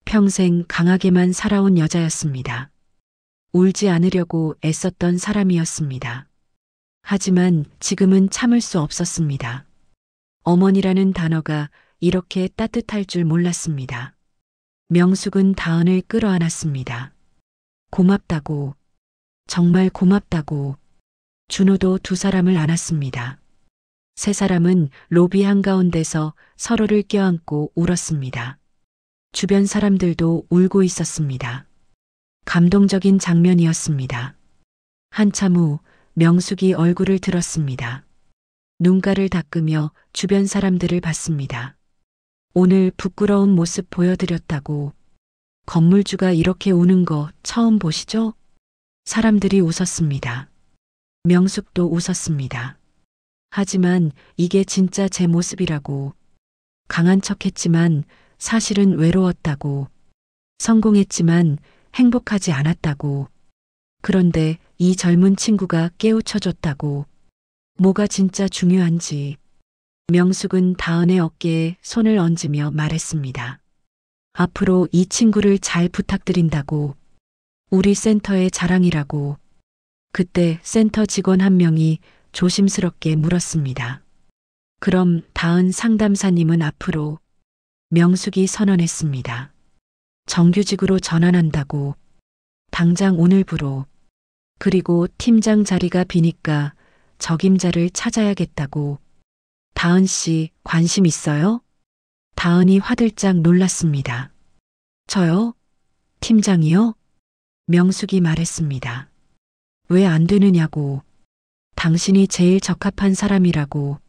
평생 강하게만 살아온 여자였습니다. 울지 않으려고 애썼던 사람이었습니다. 하지만 지금은 참을 수 없었습니다. 어머니라는 단어가 이렇게 따뜻할 줄 몰랐습니다. 명숙은 다은을 끌어안았습니다. 고맙다고. 정말 고맙다고. 준호도 두 사람을 안았습니다. 세 사람은 로비 한가운데서 서로를 껴안고 울었습니다. 주변 사람들도 울고 있었습니다. 감동적인 장면이었습니다. 한참 후 명숙이 얼굴을 들었습니다. 눈가를 닦으며 주변 사람들을 봤습니다. 오늘 부끄러운 모습 보여드렸다고. 건물주가 이렇게 우는 거 처음 보시죠? 사람들이 웃었습니다. 명숙도 웃었습니다. 하지만 이게 진짜 제 모습이라고. 강한 척했지만 사실은 외로웠다고. 성공했지만 행복하지 않았다고. 그런데 이 젊은 친구가 깨우쳐줬다고. 뭐가 진짜 중요한지. 명숙은 다은의 어깨에 손을 얹으며 말했습니다. 앞으로 이 친구를 잘 부탁드린다고. 우리 센터의 자랑이라고. 그때 센터 직원 한 명이 조심스럽게 물었습니다. 그럼 다은 상담사님은 앞으로. 명숙이 선언했습니다. 정규직으로 전환한다고. 당장 오늘부로. 그리고 팀장 자리가 비니까 적임자를 찾아야겠다고. 다은 씨 관심 있어요? 다은이 화들짝 놀랐습니다. 저요? 팀장이요? 명숙이 말했습니다. 왜 안 되느냐고. 당신이 제일 적합한 사람이라고.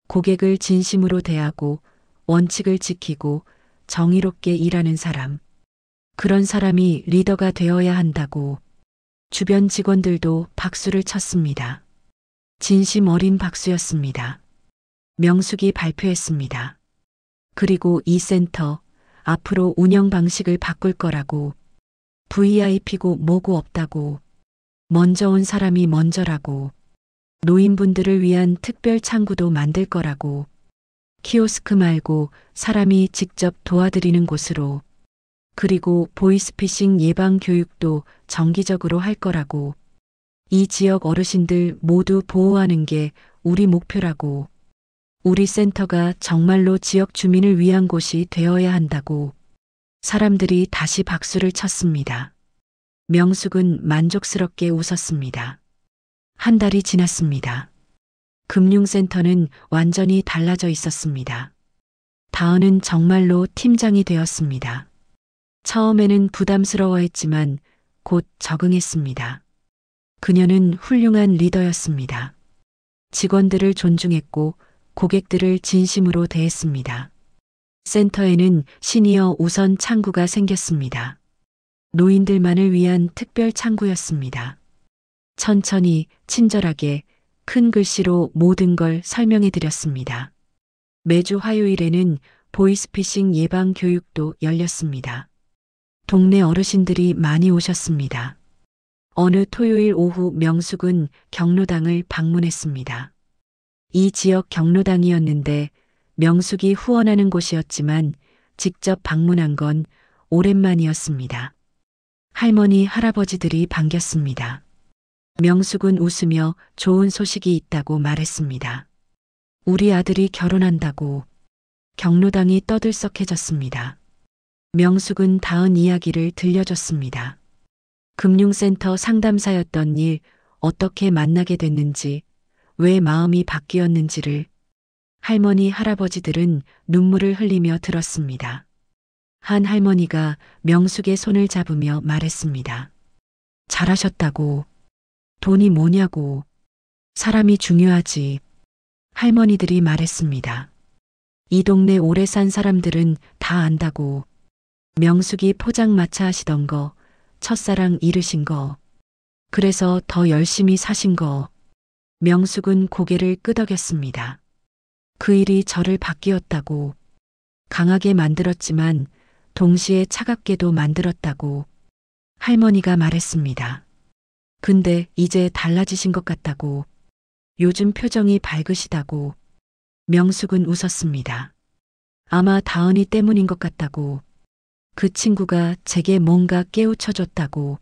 고객을 진심으로 대하고 원칙을 지키고 정의롭게 일하는 사람. 그런 사람이 리더가 되어야 한다고 주변 직원들도 박수를 쳤습니다. 진심 어린 박수였습니다. 명숙이 발표했습니다. 그리고 이 센터 앞으로 운영 방식을 바꿀 거라고. VIP고 뭐고 없다고. 먼저 온 사람이 먼저라고. 노인분들을 위한 특별 창구도 만들 거라고. 키오스크 말고 사람이 직접 도와드리는 곳으로. 그리고 보이스피싱 예방 교육도 정기적으로 할 거라고. 이 지역 어르신들 모두 보호하는 게 우리 목표라고. 우리 센터가 정말로 지역 주민을 위한 곳이 되어야 한다고. 사람들이 다시 박수를 쳤습니다. 명숙은 만족스럽게 웃었습니다. 한 달이 지났습니다. 금융센터는 완전히 달라져 있었습니다. 다은은 정말로 팀장이 되었습니다. 처음에는 부담스러워했지만 곧 적응했습니다. 그녀는 훌륭한 리더였습니다. 직원들을 존중했고 고객들을 진심으로 대했습니다. 센터에는 시니어 우선 창구가 생겼습니다. 노인들만을 위한 특별 창구였습니다. 천천히 친절하게 큰 글씨로 모든 걸 설명해 드렸습니다. 매주 화요일에는 보이스피싱 예방 교육도 열렸습니다. 동네 어르신들이 많이 오셨습니다. 어느 토요일 오후 명숙은 경로당을 방문했습니다. 이 지역 경로당이었는데 명숙이 후원하는 곳이었지만 직접 방문한 건 오랜만이었습니다. 할머니, 할아버지들이 반겼습니다. 명숙은 웃으며 좋은 소식이 있다고 말했습니다. 우리 아들이 결혼한다고. 경로당이 떠들썩해졌습니다. 명숙은 다은 이야기를 들려줬습니다. 금융센터 상담사였던 일, 어떻게 만나게 됐는지, 왜 마음이 바뀌었는지를. 할머니, 할아버지들은 눈물을 흘리며 들었습니다. 한 할머니가 명숙의 손을 잡으며 말했습니다. 잘하셨다고. 돈이 뭐냐고. 사람이 중요하지. 할머니들이 말했습니다. 이 동네 오래 산 사람들은 다 안다고. 명숙이 포장마차 하시던 거, 첫사랑 잃으신 거. 그래서 더 열심히 사신 거. 명숙은 고개를 끄덕였습니다. 그 일이 저를 바뀌었다고. 강하게 만들었지만 동시에 차갑게도 만들었다고. 할머니가 말했습니다. 근데 이제 달라지신 것 같다고. 요즘 표정이 밝으시다고. 명숙은 웃었습니다. 아마 다은이 때문인 것 같다고. 그 친구가 제게 뭔가 깨우쳐줬다고.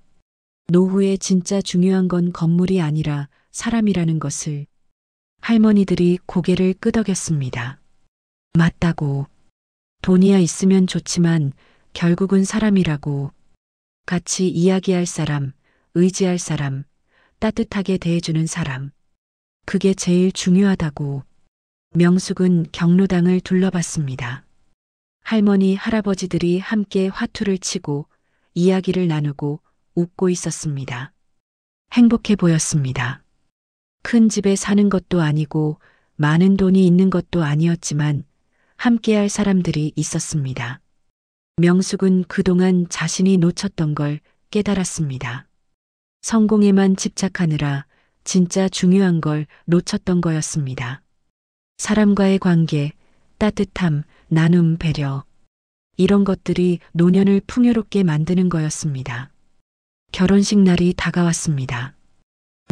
노후에 진짜 중요한 건 건물이 아니라 사람이라는 것을. 할머니들이 고개를 끄덕였습니다. 맞다고. 돈이야 있으면 좋지만 결국은 사람이라고. 같이 이야기할 사람, 의지할 사람, 따뜻하게 대해주는 사람. 그게 제일 중요하다고. 명숙은 경로당을 둘러봤습니다. 할머니, 할아버지들이 함께 화투를 치고 이야기를 나누고 웃고 있었습니다. 행복해 보였습니다. 큰 집에 사는 것도 아니고 많은 돈이 있는 것도 아니었지만 함께할 사람들이 있었습니다. 명숙은 그동안 자신이 놓쳤던 걸 깨달았습니다. 성공에만 집착하느라 진짜 중요한 걸 놓쳤던 거였습니다. 사람과의 관계, 따뜻함, 나눔, 배려. 이런 것들이 노년을 풍요롭게 만드는 거였습니다. 결혼식 날이 다가왔습니다.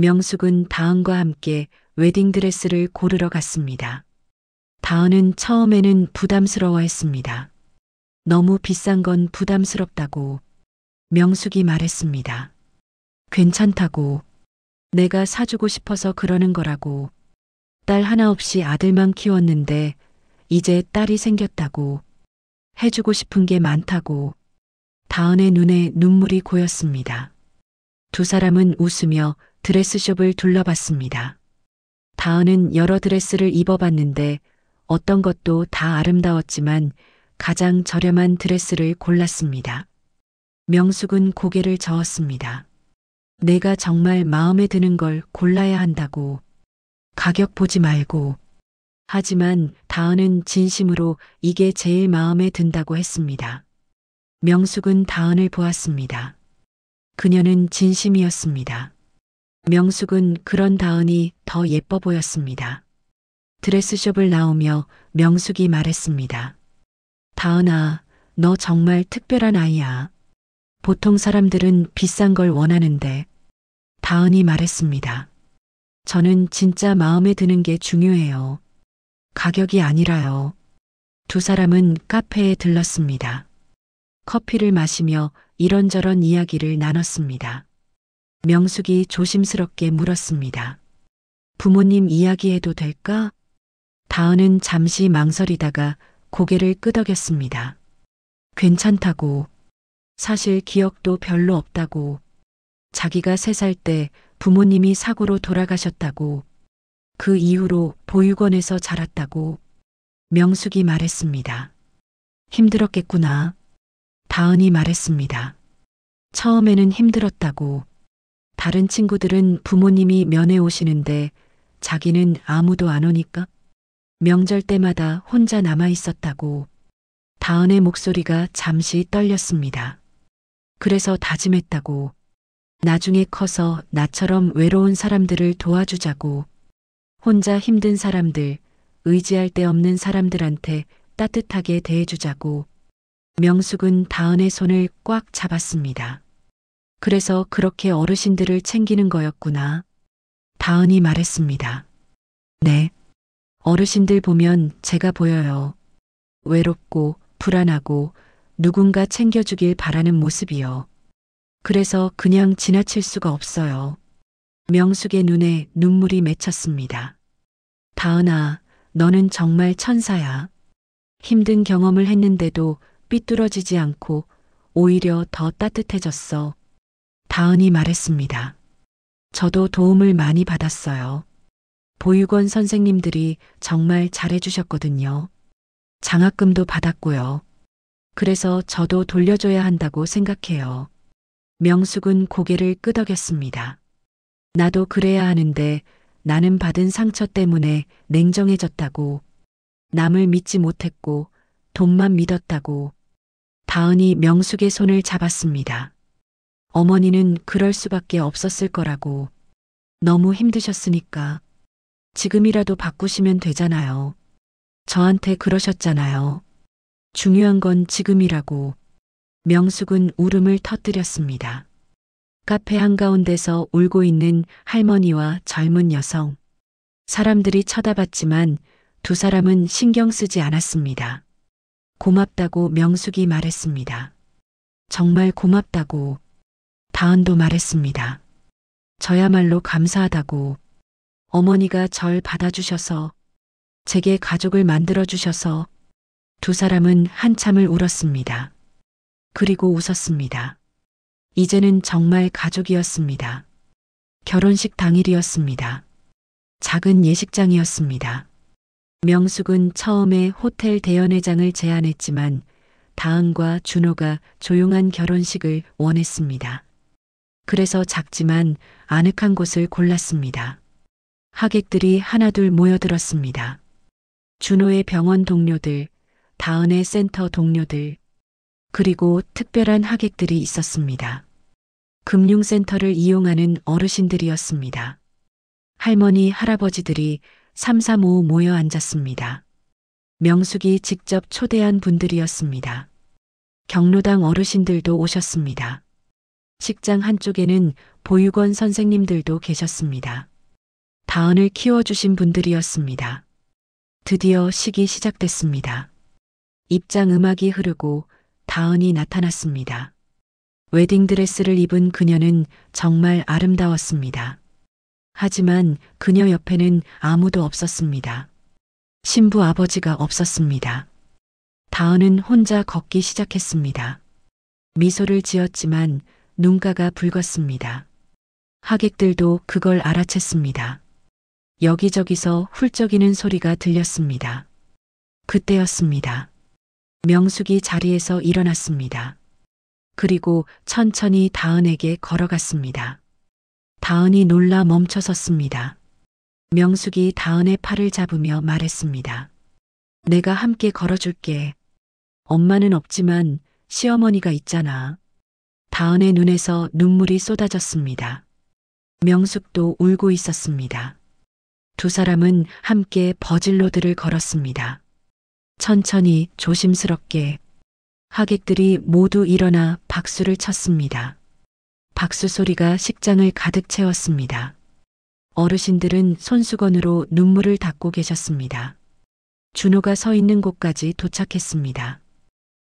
명숙은 다은과 함께 웨딩드레스를 고르러 갔습니다. 다은은 처음에는 부담스러워했습니다. 너무 비싼 건 부담스럽다고. 명숙이 말했습니다. 괜찮다고. 내가 사주고 싶어서 그러는 거라고. 딸 하나 없이 아들만 키웠는데 이제 딸이 생겼다고. 해주고 싶은 게 많다고. 다은의 눈에 눈물이 고였습니다. 두 사람은 웃으며 드레스숍을 둘러봤습니다. 다은은 여러 드레스를 입어봤는데 어떤 것도 다 아름다웠지만 가장 저렴한 드레스를 골랐습니다. 명숙은 고개를 저었습니다. 내가 정말 마음에 드는 걸 골라야 한다고. 가격 보지 말고. 하지만 다은은 진심으로 이게 제일 마음에 든다고 했습니다. 명숙은 다은을 보았습니다. 그녀는 진심이었습니다. 명숙은 그런 다은이 더 예뻐 보였습니다. 드레스숍을 나오며 명숙이 말했습니다. 다은아, 너 정말 특별한 아이야. 보통 사람들은 비싼 걸 원하는데. 다은이 말했습니다. 저는 진짜 마음에 드는 게 중요해요. 가격이 아니라요. 두 사람은 카페에 들렀습니다. 커피를 마시며 이런저런 이야기를 나눴습니다. 명숙이 조심스럽게 물었습니다. 부모님 이야기해도 될까? 다은은 잠시 망설이다가 고개를 끄덕였습니다. 괜찮다고. 사실 기억도 별로 없다고. 자기가 3살 때 부모님이 사고로 돌아가셨다고. 그 이후로 보육원에서 자랐다고. 명숙이 말했습니다. 힘들었겠구나. 다은이 말했습니다. 처음에는 힘들었다고. 다른 친구들은 부모님이 면회 오시는데 자기는 아무도 안 오니까 명절 때마다 혼자 남아 있었다고. 다은의 목소리가 잠시 떨렸습니다. 그래서 다짐했다고. 나중에 커서 나처럼 외로운 사람들을 도와주자고. 혼자 힘든 사람들, 의지할 데 없는 사람들한테 따뜻하게 대해주자고. 명숙은 다은의 손을 꽉 잡았습니다. 그래서 그렇게 어르신들을 챙기는 거였구나. 다은이 말했습니다. 네. 어르신들 보면 제가 보여요. 외롭고 불안하고 누군가 챙겨주길 바라는 모습이요. 그래서 그냥 지나칠 수가 없어요. 명숙의 눈에 눈물이 맺혔습니다. 다은아, 너는 정말 천사야. 힘든 경험을 했는데도 삐뚤어지지 않고 오히려 더 따뜻해졌어. 다은이 말했습니다. 저도 도움을 많이 받았어요. 보육원 선생님들이 정말 잘해주셨거든요. 장학금도 받았고요. 그래서 저도 돌려줘야 한다고 생각해요. 명숙은 고개를 끄덕였습니다. 나도 그래야 하는데 나는 받은 상처 때문에 냉정해졌다고. 남을 믿지 못했고 돈만 믿었다고. 다은이 명숙의 손을 잡았습니다. 어머니는 그럴 수밖에 없었을 거라고. 너무 힘드셨으니까. 지금이라도 바꾸시면 되잖아요. 저한테 그러셨잖아요. 중요한 건 지금이라고. 명숙은 울음을 터뜨렸습니다. 카페 한가운데서 울고 있는 할머니와 젊은 여성. 사람들이 쳐다봤지만 두 사람은 신경 쓰지 않았습니다. 고맙다고 명숙이 말했습니다. 정말 고맙다고. 다은도 말했습니다. 저야말로 감사하다고. 어머니가 절 받아주셔서, 제게 가족을 만들어주셔서. 두 사람은 한참을 울었습니다. 그리고 웃었습니다. 이제는 정말 가족이었습니다. 결혼식 당일이었습니다. 작은 예식장이었습니다. 명숙은 처음에 호텔 대연회장을 제안했지만 다은과 준호가 조용한 결혼식을 원했습니다. 그래서 작지만 아늑한 곳을 골랐습니다. 하객들이 하나둘 모여들었습니다. 준호의 병원 동료들, 다은의 센터 동료들, 그리고 특별한 하객들이 있었습니다. 금융센터를 이용하는 어르신들이었습니다. 할머니, 할아버지들이 삼삼오오 모여 앉았습니다. 명숙이 직접 초대한 분들이었습니다. 경로당 어르신들도 오셨습니다. 식장 한쪽에는 보육원 선생님들도 계셨습니다. 다은을 키워주신 분들이었습니다. 드디어 식이 시작됐습니다. 입장 음악이 흐르고 다은이 나타났습니다. 웨딩드레스를 입은 그녀는 정말 아름다웠습니다. 하지만 그녀 옆에는 아무도 없었습니다. 신부 아버지가 없었습니다. 다은은 혼자 걷기 시작했습니다. 미소를 지었지만 눈가가 붉었습니다. 하객들도 그걸 알아챘습니다. 여기저기서 훌쩍이는 소리가 들렸습니다. 그때였습니다. 명숙이 자리에서 일어났습니다. 그리고 천천히 다은에게 걸어갔습니다. 다은이 놀라 멈춰섰습니다. 명숙이 다은의 팔을 잡으며 말했습니다. 내가 함께 걸어줄게. 엄마는 없지만 시어머니가 있잖아. 다은의 눈에서 눈물이 쏟아졌습니다. 명숙도 울고 있었습니다. 두 사람은 함께 버질로드를 걸었습니다. 천천히 조심스럽게 하객들이 모두 일어나 박수를 쳤습니다. 박수 소리가 식장을 가득 채웠습니다. 어르신들은 손수건으로 눈물을 닦고 계셨습니다. 준호가 서 있는 곳까지 도착했습니다.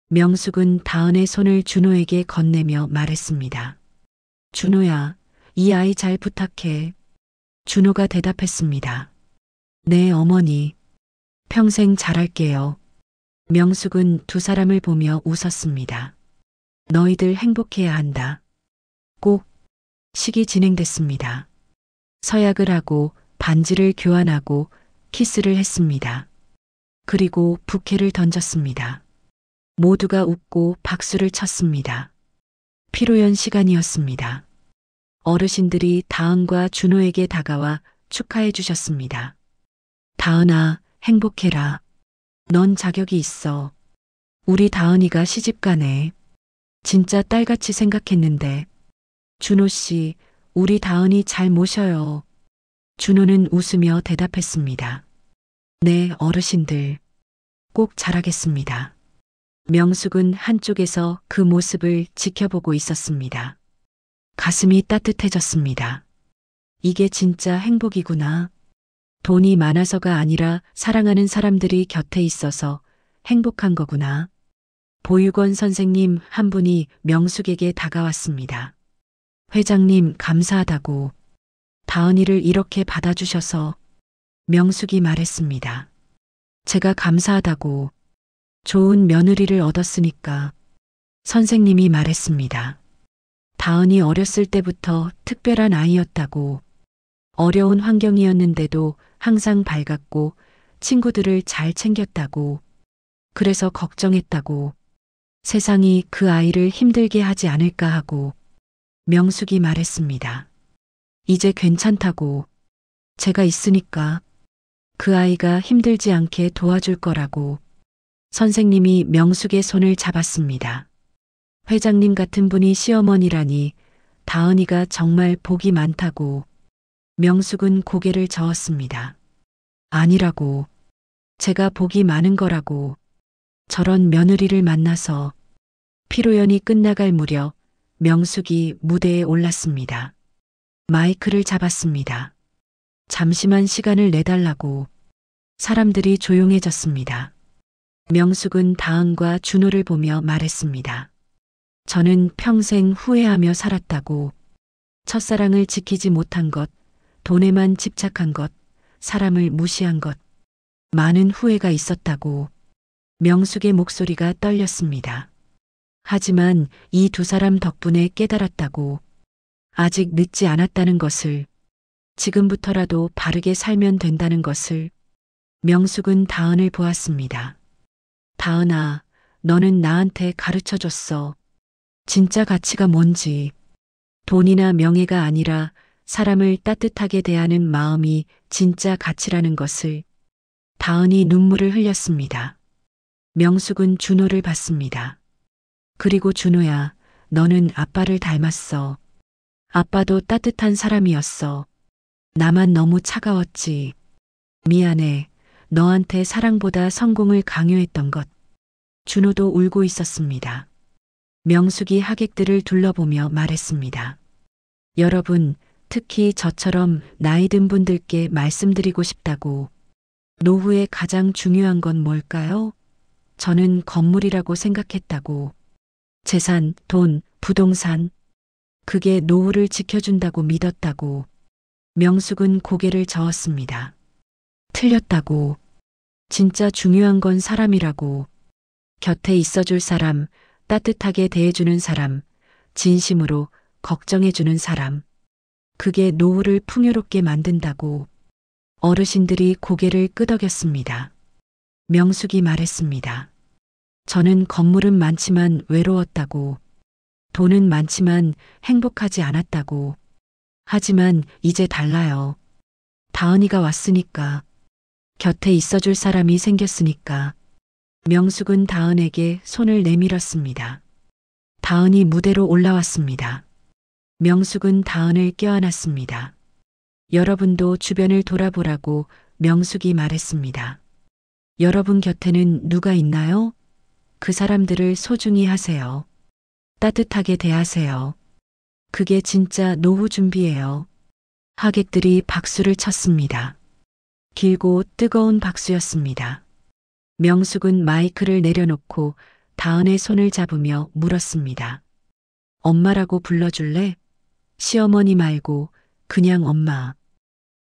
명숙은 다은의 손을 준호에게 건네며 말했습니다. 준호야, 이 아이 잘 부탁해. 준호가 대답했습니다. 네, 어머니. 평생 잘할게요. 명숙은 두 사람을 보며 웃었습니다. 너희들 행복해야 한다. 꼭. 식이 진행됐습니다. 서약을 하고 반지를 교환하고 키스를 했습니다. 그리고 부케를 던졌습니다. 모두가 웃고 박수를 쳤습니다. 피로연 시간이었습니다. 어르신들이 다은과 준호에게 다가와 축하해 주셨습니다. 다은아, 행복해라. 넌 자격이 있어. 우리 다은이가 시집가네. 진짜 딸같이 생각했는데. 준호 씨, 우리 다은이 잘 모셔요. 준호는 웃으며 대답했습니다. 네, 어르신들. 꼭 잘하겠습니다. 명숙은 한쪽에서 그 모습을 지켜보고 있었습니다. 가슴이 따뜻해졌습니다. 이게 진짜 행복이구나. 돈이 많아서가 아니라 사랑하는 사람들이 곁에 있어서 행복한 거구나. 보육원 선생님 한 분이 명숙에게 다가왔습니다. 회장님 감사하다고. 다은이를 이렇게 받아주셔서. 명숙이 말했습니다. 제가 감사하다고. 좋은 며느리를 얻었으니까. 선생님이 말했습니다. 다은이 어렸을 때부터 특별한 아이였다고. 어려운 환경이었는데도 항상 밝았고 친구들을 잘 챙겼다고. 그래서 걱정했다고. 세상이 그 아이를 힘들게 하지 않을까 하고. 명숙이 말했습니다. 이제 괜찮다고. 제가 있으니까. 그 아이가 힘들지 않게 도와줄 거라고. 선생님이 명숙의 손을 잡았습니다. 회장님 같은 분이 시어머니라니 다은이가 정말 복이 많다고. 명숙은 고개를 저었습니다. 아니라고. 제가 복이 많은 거라고. 저런 며느리를 만나서. 피로연이 끝나갈 무렵 명숙이 무대에 올랐습니다. 마이크를 잡았습니다. 잠시만 시간을 내달라고. 사람들이 조용해졌습니다. 명숙은 다은과 준호를 보며 말했습니다. 저는 평생 후회하며 살았다고. 첫사랑을 지키지 못한 것, 돈에만 집착한 것, 사람을 무시한 것, 많은 후회가 있었다고. 명숙의 목소리가 떨렸습니다. 하지만 이 두 사람 덕분에 깨달았다고. 아직 늦지 않았다는 것을, 지금부터라도 바르게 살면 된다는 것을. 명숙은 다은을 보았습니다. 다은아, 너는 나한테 가르쳐 줬어. 진짜 가치가 뭔지. 돈이나 명예가 아니라 사람을 따뜻하게 대하는 마음이 진짜 가치라는 것을. 다은이 눈물을 흘렸습니다. 명숙은 준호를 봤습니다. 그리고 준호야, 너는 아빠를 닮았어. 아빠도 따뜻한 사람이었어. 나만 너무 차가웠지. 미안해. 너한테 사랑보다 성공을 강요했던 것. 준호도 울고 있었습니다. 명숙이 하객들을 둘러보며 말했습니다. 여러분, 특히 저처럼 나이 든 분들께 말씀드리고 싶다고. 노후에 가장 중요한 건 뭘까요? 저는 건물이라고 생각했다고. 재산, 돈, 부동산. 그게 노후를 지켜준다고 믿었다고. 명숙은 고개를 저었습니다. 틀렸다고. 진짜 중요한 건 사람이라고. 곁에 있어줄 사람, 따뜻하게 대해주는 사람, 진심으로 걱정해주는 사람. 그게 노후를 풍요롭게 만든다고. 어르신들이 고개를 끄덕였습니다. 명숙이 말했습니다. 저는 건물은 많지만 외로웠다고. 돈은 많지만 행복하지 않았다고. 하지만 이제 달라요. 다은이가 왔으니까. 곁에 있어줄 사람이 생겼으니까. 명숙은 다은에게 손을 내밀었습니다. 다은이 무대로 올라왔습니다. 명숙은 다은을 껴안았습니다. 여러분도 주변을 돌아보라고 명숙이 말했습니다. 여러분 곁에는 누가 있나요? 그 사람들을 소중히 하세요. 따뜻하게 대하세요. 그게 진짜 노후 준비예요. 하객들이 박수를 쳤습니다. 길고 뜨거운 박수였습니다. 명숙은 마이크를 내려놓고 다은의 손을 잡으며 물었습니다. 엄마라고 불러줄래? 시어머니 말고 그냥 엄마.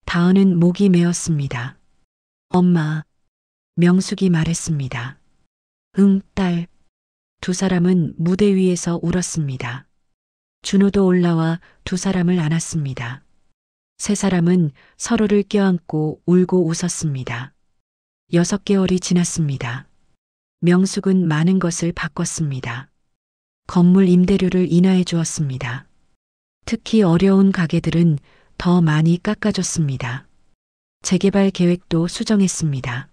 다은은 목이 메었습니다. 엄마. 명숙이 말했습니다. 응, 딸. 두 사람은 무대 위에서 울었습니다. 준호도 올라와 두 사람을 안았습니다. 세 사람은 서로를 껴안고 울고 웃었습니다. 6개월이 지났습니다. 명숙은 많은 것을 바꿨습니다. 건물 임대료를 인하해 주었습니다. 특히 어려운 가게들은 더 많이 깎아줬습니다. 재개발 계획도 수정했습니다.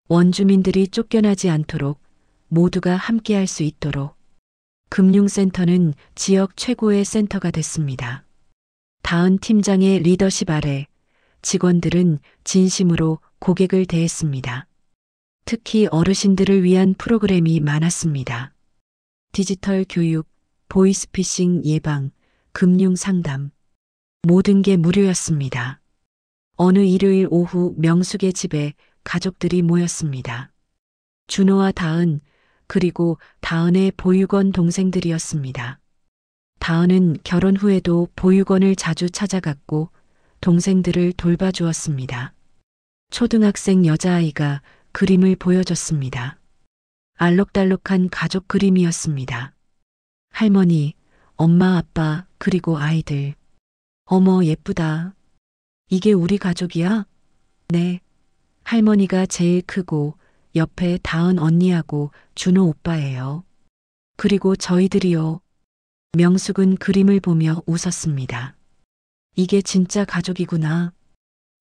원주민들이 쫓겨나지 않도록 모두가 함께할 수 있도록 금융센터는 지역 최고의 센터가 됐습니다. 다은 팀장의 리더십 아래 직원들은 진심으로 고객을 대했습니다. 특히 어르신들을 위한 프로그램이 많았습니다. 디지털 교육, 보이스피싱 예방, 금융 상담. 모든 게 무료였습니다. 어느 일요일 오후 명숙의 집에 가족들이 모였습니다. 준호와 다은, 그리고 다은의 보육원 동생들이었습니다. 다은은 결혼 후에도 보육원을 자주 찾아갔고 동생들을 돌봐주었습니다. 초등학생 여자아이가 그림을 보여줬습니다. 알록달록한 가족 그림이었습니다. 할머니, 엄마, 아빠, 그리고 아이들. 어머, 예쁘다. 이게 우리 가족이야? 네. 할머니가 제일 크고 옆에 다은 언니하고 준호 오빠예요. 그리고 저희들이요. 명숙은 그림을 보며 웃었습니다. 이게 진짜 가족이구나.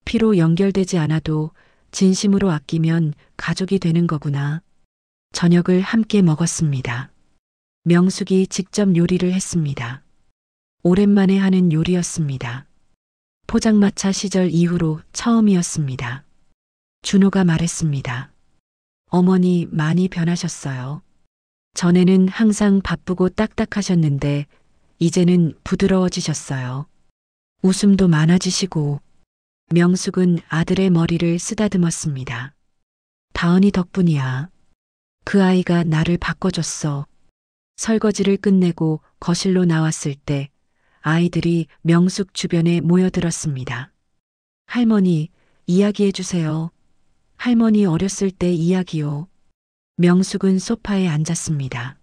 피로 연결되지 않아도 진심으로 아끼면 가족이 되는 거구나. 저녁을 함께 먹었습니다. 명숙이 직접 요리를 했습니다. 오랜만에 하는 요리였습니다. 포장마차 시절 이후로 처음이었습니다. 준호가 말했습니다. 어머니 많이 변하셨어요. 전에는 항상 바쁘고 딱딱하셨는데 이제는 부드러워지셨어요. 웃음도 많아지시고. 명숙은 아들의 머리를 쓰다듬었습니다. 다은이 덕분이야. 그 아이가 나를 바꿔줬어. 설거지를 끝내고 거실로 나왔을 때 아이들이 명숙 주변에 모여들었습니다. 할머니, 이야기해 주세요. 할머니 어렸을 때 이야기요. 명숙은 소파에 앉았습니다.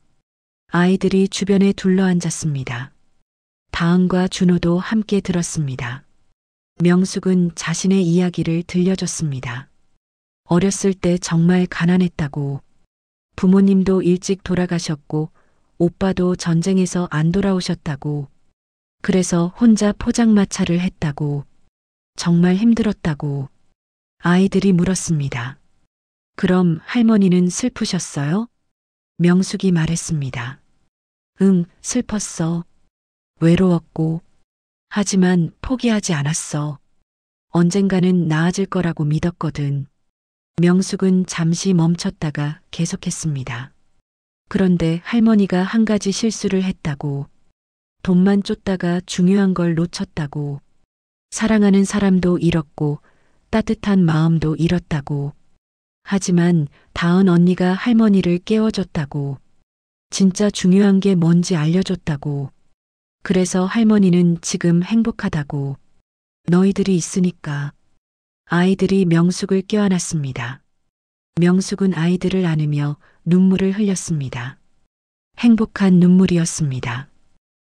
아이들이 주변에 둘러앉았습니다. 다은과 준호도 함께 들었습니다. 명숙은 자신의 이야기를 들려줬습니다. 어렸을 때 정말 가난했다고. 부모님도 일찍 돌아가셨고 오빠도 전쟁에서 안 돌아오셨다고. 그래서 혼자 포장마차를 했다고. 정말 힘들었다고. 아이들이 물었습니다. 그럼 할머니는 슬프셨어요? 명숙이 말했습니다. 응, 슬펐어. 외로웠고. 하지만 포기하지 않았어. 언젠가는 나아질 거라고 믿었거든. 명숙은 잠시 멈췄다가 계속했습니다. 그런데 할머니가 한 가지 실수를 했다고. 돈만 쫓다가 중요한 걸 놓쳤다고. 사랑하는 사람도 잃었고 따뜻한 마음도 잃었다고. 하지만 다은 언니가 할머니를 깨워줬다고. 진짜 중요한 게 뭔지 알려줬다고. 그래서 할머니는 지금 행복하다고. 너희들이 있으니까. 아이들이 명숙을 껴안았습니다. 명숙은 아이들을 안으며 눈물을 흘렸습니다. 행복한 눈물이었습니다.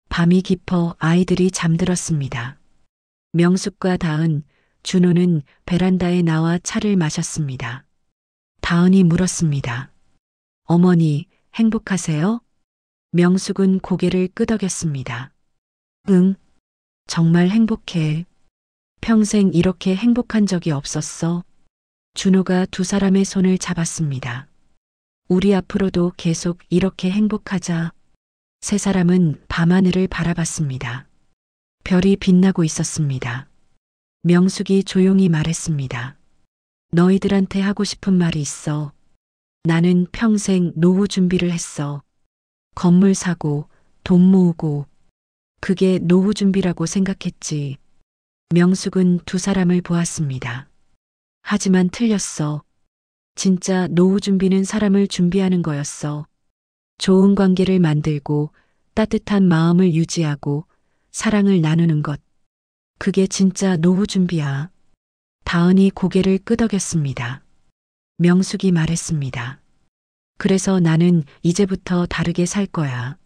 밤이 깊어 아이들이 잠들었습니다. 명숙과 다은, 준호는 베란다에 나와 차를 마셨습니다. 다은이 물었습니다. 어머니, 행복하세요? 명숙은 고개를 끄덕였습니다. 응, 정말 행복해. 평생 이렇게 행복한 적이 없었어. 준호가 두 사람의 손을 잡았습니다. 우리 앞으로도 계속 이렇게 행복하자. 세 사람은 밤하늘을 바라봤습니다. 별이 빛나고 있었습니다. 명숙이 조용히 말했습니다. 너희들한테 하고 싶은 말이 있어. 나는 평생 노후 준비를 했어. 건물 사고, 돈 모으고, 그게 노후 준비라고 생각했지. 명숙은 두 사람을 보았습니다. 하지만 틀렸어. 진짜 노후 준비는 사람을 준비하는 거였어. 좋은 관계를 만들고 따뜻한 마음을 유지하고 사랑을 나누는 것. 그게 진짜 노후 준비야. 다은이 고개를 끄덕였습니다. 명숙이 말했습니다. 그래서 나는 이제부터 다르게 살 거야.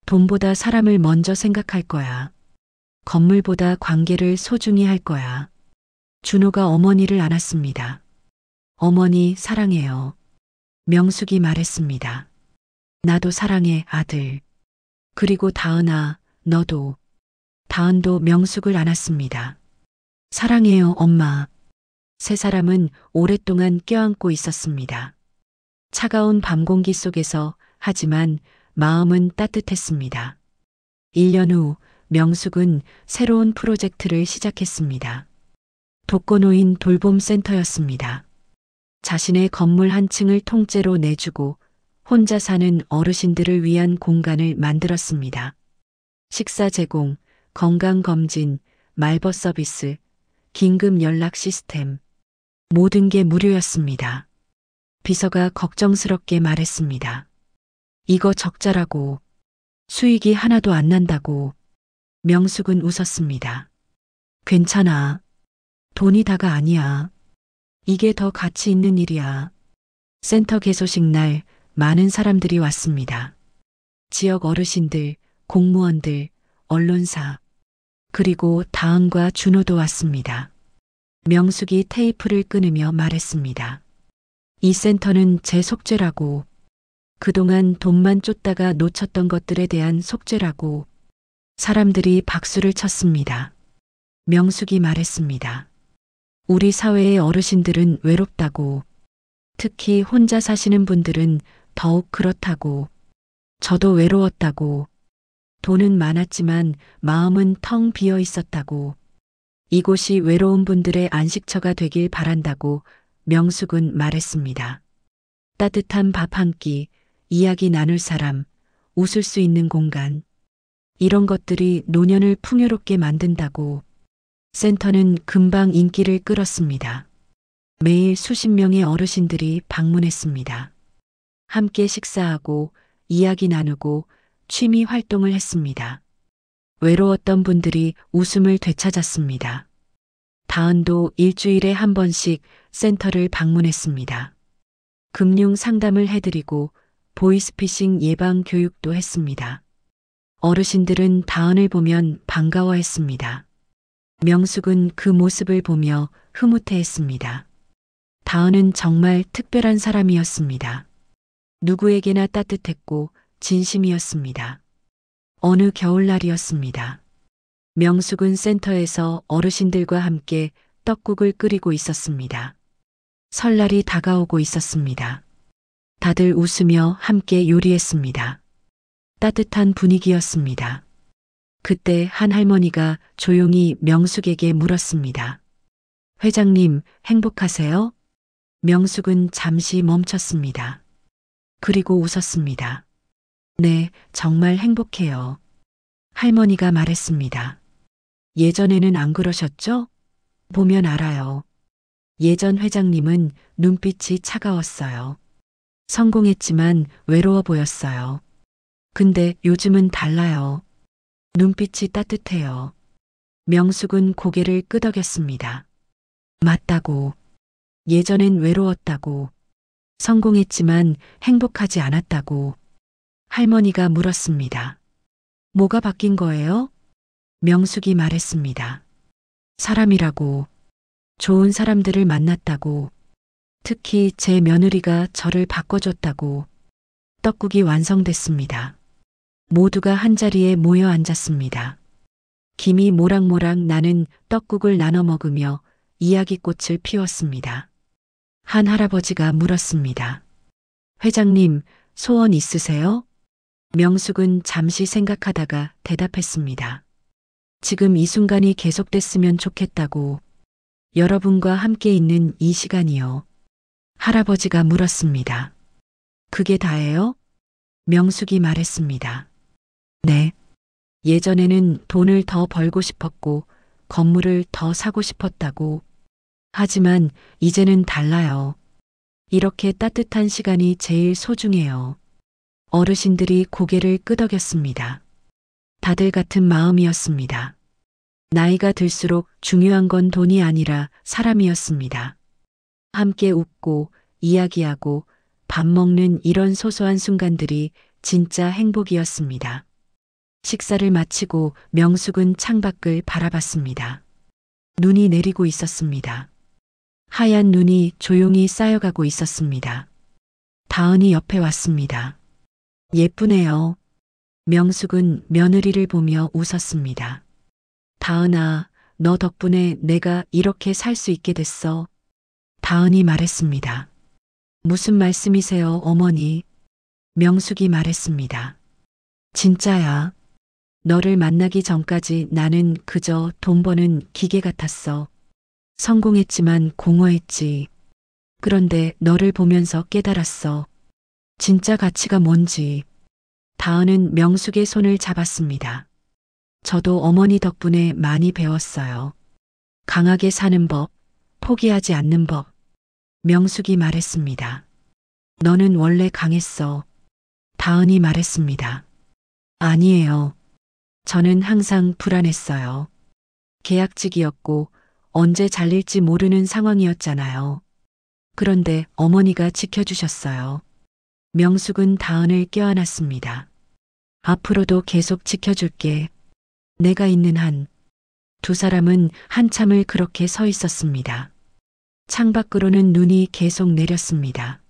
돈보다 사람을 먼저 생각할 거야. 건물보다 관계를 소중히 할 거야. 준호가 어머니를 안았습니다. 어머니 사랑해요. 명숙이 말했습니다. 나도 사랑해 아들. 그리고 다은아 너도. 다은도 명숙을 안았습니다. 사랑해요 엄마. 세 사람은 오랫동안 껴안고 있었습니다. 차가운 밤 공기 속에서 하지만 마음은 따뜻했습니다. 1년 후 명숙은 새로운 프로젝트를 시작했습니다. 독거노인 돌봄센터였습니다. 자신의 건물 한 층을 통째로 내주고 혼자 사는 어르신들을 위한 공간을 만들었습니다. 식사 제공, 건강검진, 말벗 서비스, 긴급 연락 시스템, 모든 게 무료였습니다. 비서가 걱정스럽게 말했습니다. 이거 적자라고, 수익이 하나도 안 난다고. 명숙은 웃었습니다. 괜찮아. 돈이 다가 아니야. 이게 더 가치 있는 일이야. 센터 개소식 날 많은 사람들이 왔습니다. 지역 어르신들, 공무원들, 언론사, 그리고 다은과 준호도 왔습니다. 명숙이 테이프를 끊으며 말했습니다. 이 센터는 제 속죄라고. 그동안 돈만 쫓다가 놓쳤던 것들에 대한 속죄라고. 사람들이 박수를 쳤습니다. 명숙이 말했습니다. 우리 사회의 어르신들은 외롭다고. 특히 혼자 사시는 분들은 더욱 그렇다고. 저도 외로웠다고. 돈은 많았지만 마음은 텅 비어 있었다고. 이곳이 외로운 분들의 안식처가 되길 바란다고 명숙은 말했습니다. 따뜻한 밥 한 끼, 이야기 나눌 사람, 웃을 수 있는 공간. 이런 것들이 노년을 풍요롭게 만든다고. 센터는 금방 인기를 끌었습니다. 매일 수십 명의 어르신들이 방문했습니다. 함께 식사하고 이야기 나누고 취미 활동을 했습니다. 외로웠던 분들이 웃음을 되찾았습니다. 다은도 일주일에 한 번씩 센터를 방문했습니다. 금융 상담을 해드리고 보이스피싱 예방 교육도 했습니다. 어르신들은 다은을 보면 반가워했습니다. 명숙은 그 모습을 보며 흐뭇해했습니다. 다은은 정말 특별한 사람이었습니다. 누구에게나 따뜻했고 진심이었습니다. 어느 겨울날이었습니다. 명숙은 센터에서 어르신들과 함께 떡국을 끓이고 있었습니다. 설날이 다가오고 있었습니다. 다들 웃으며 함께 요리했습니다. 따뜻한 분위기였습니다. 그때 한 할머니가 조용히 명숙에게 물었습니다. 회장님, 행복하세요? 명숙은 잠시 멈췄습니다. 그리고 웃었습니다. 네, 정말 행복해요. 할머니가 말했습니다. 예전에는 안 그러셨죠? 보면 알아요. 예전 회장님은 눈빛이 차가웠어요. 성공했지만 외로워 보였어요. 근데 요즘은 달라요. 눈빛이 따뜻해요. 명숙은 고개를 끄덕였습니다. 맞다고. 예전엔 외로웠다고. 성공했지만 행복하지 않았다고. 할머니가 물었습니다. 뭐가 바뀐 거예요? 명숙이 말했습니다. 사람이라고. 좋은 사람들을 만났다고. 특히 제 며느리가 저를 바꿔줬다고. 떡국이 완성됐습니다. 모두가 한자리에 모여 앉았습니다. 김이 모락모락 나는 떡국을 나눠 먹으며 이야기꽃을 피웠습니다. 한 할아버지가 물었습니다. 회장님, 소원 있으세요? 명숙은 잠시 생각하다가 대답했습니다. 지금 이 순간이 계속됐으면 좋겠다고. 여러분과 함께 있는 이 시간이요. 할아버지가 물었습니다. 그게 다예요? 명숙이 말했습니다. 네. 예전에는 돈을 더 벌고 싶었고 건물을 더 사고 싶었다고. 하지만 이제는 달라요. 이렇게 따뜻한 시간이 제일 소중해요. 어르신들이 고개를 끄덕였습니다. 다들 같은 마음이었습니다. 나이가 들수록 중요한 건 돈이 아니라 사람이었습니다. 함께 웃고 이야기하고 밥 먹는 이런 소소한 순간들이 진짜 행복이었습니다. 식사를 마치고 명숙은 창밖을 바라봤습니다. 눈이 내리고 있었습니다. 하얀 눈이 조용히 쌓여가고 있었습니다. 다은이 옆에 왔습니다. 예쁘네요. 명숙은 며느리를 보며 웃었습니다. 다은아, 너 덕분에 내가 이렇게 살 수 있게 됐어. 다은이 말했습니다. 무슨 말씀이세요, 어머니? 명숙이 말했습니다. 진짜야. 너를 만나기 전까지 나는 그저 돈 버는 기계 같았어. 성공했지만 공허했지. 그런데 너를 보면서 깨달았어. 진짜 가치가 뭔지. 다은은 명숙의 손을 잡았습니다. 저도 어머니 덕분에 많이 배웠어요. 강하게 사는 법, 포기하지 않는 법. 명숙이 말했습니다. 너는 원래 강했어. 다은이 말했습니다. 아니에요. 저는 항상 불안했어요. 계약직이었고 언제 잘릴지 모르는 상황이었잖아요. 그런데 어머니가 지켜주셨어요. 명숙은 다은을 껴안았습니다. 앞으로도 계속 지켜줄게. 내가 있는 한. 두 사람은 한참을 그렇게 서 있었습니다. 창밖으로는 눈이 계속 내렸습니다.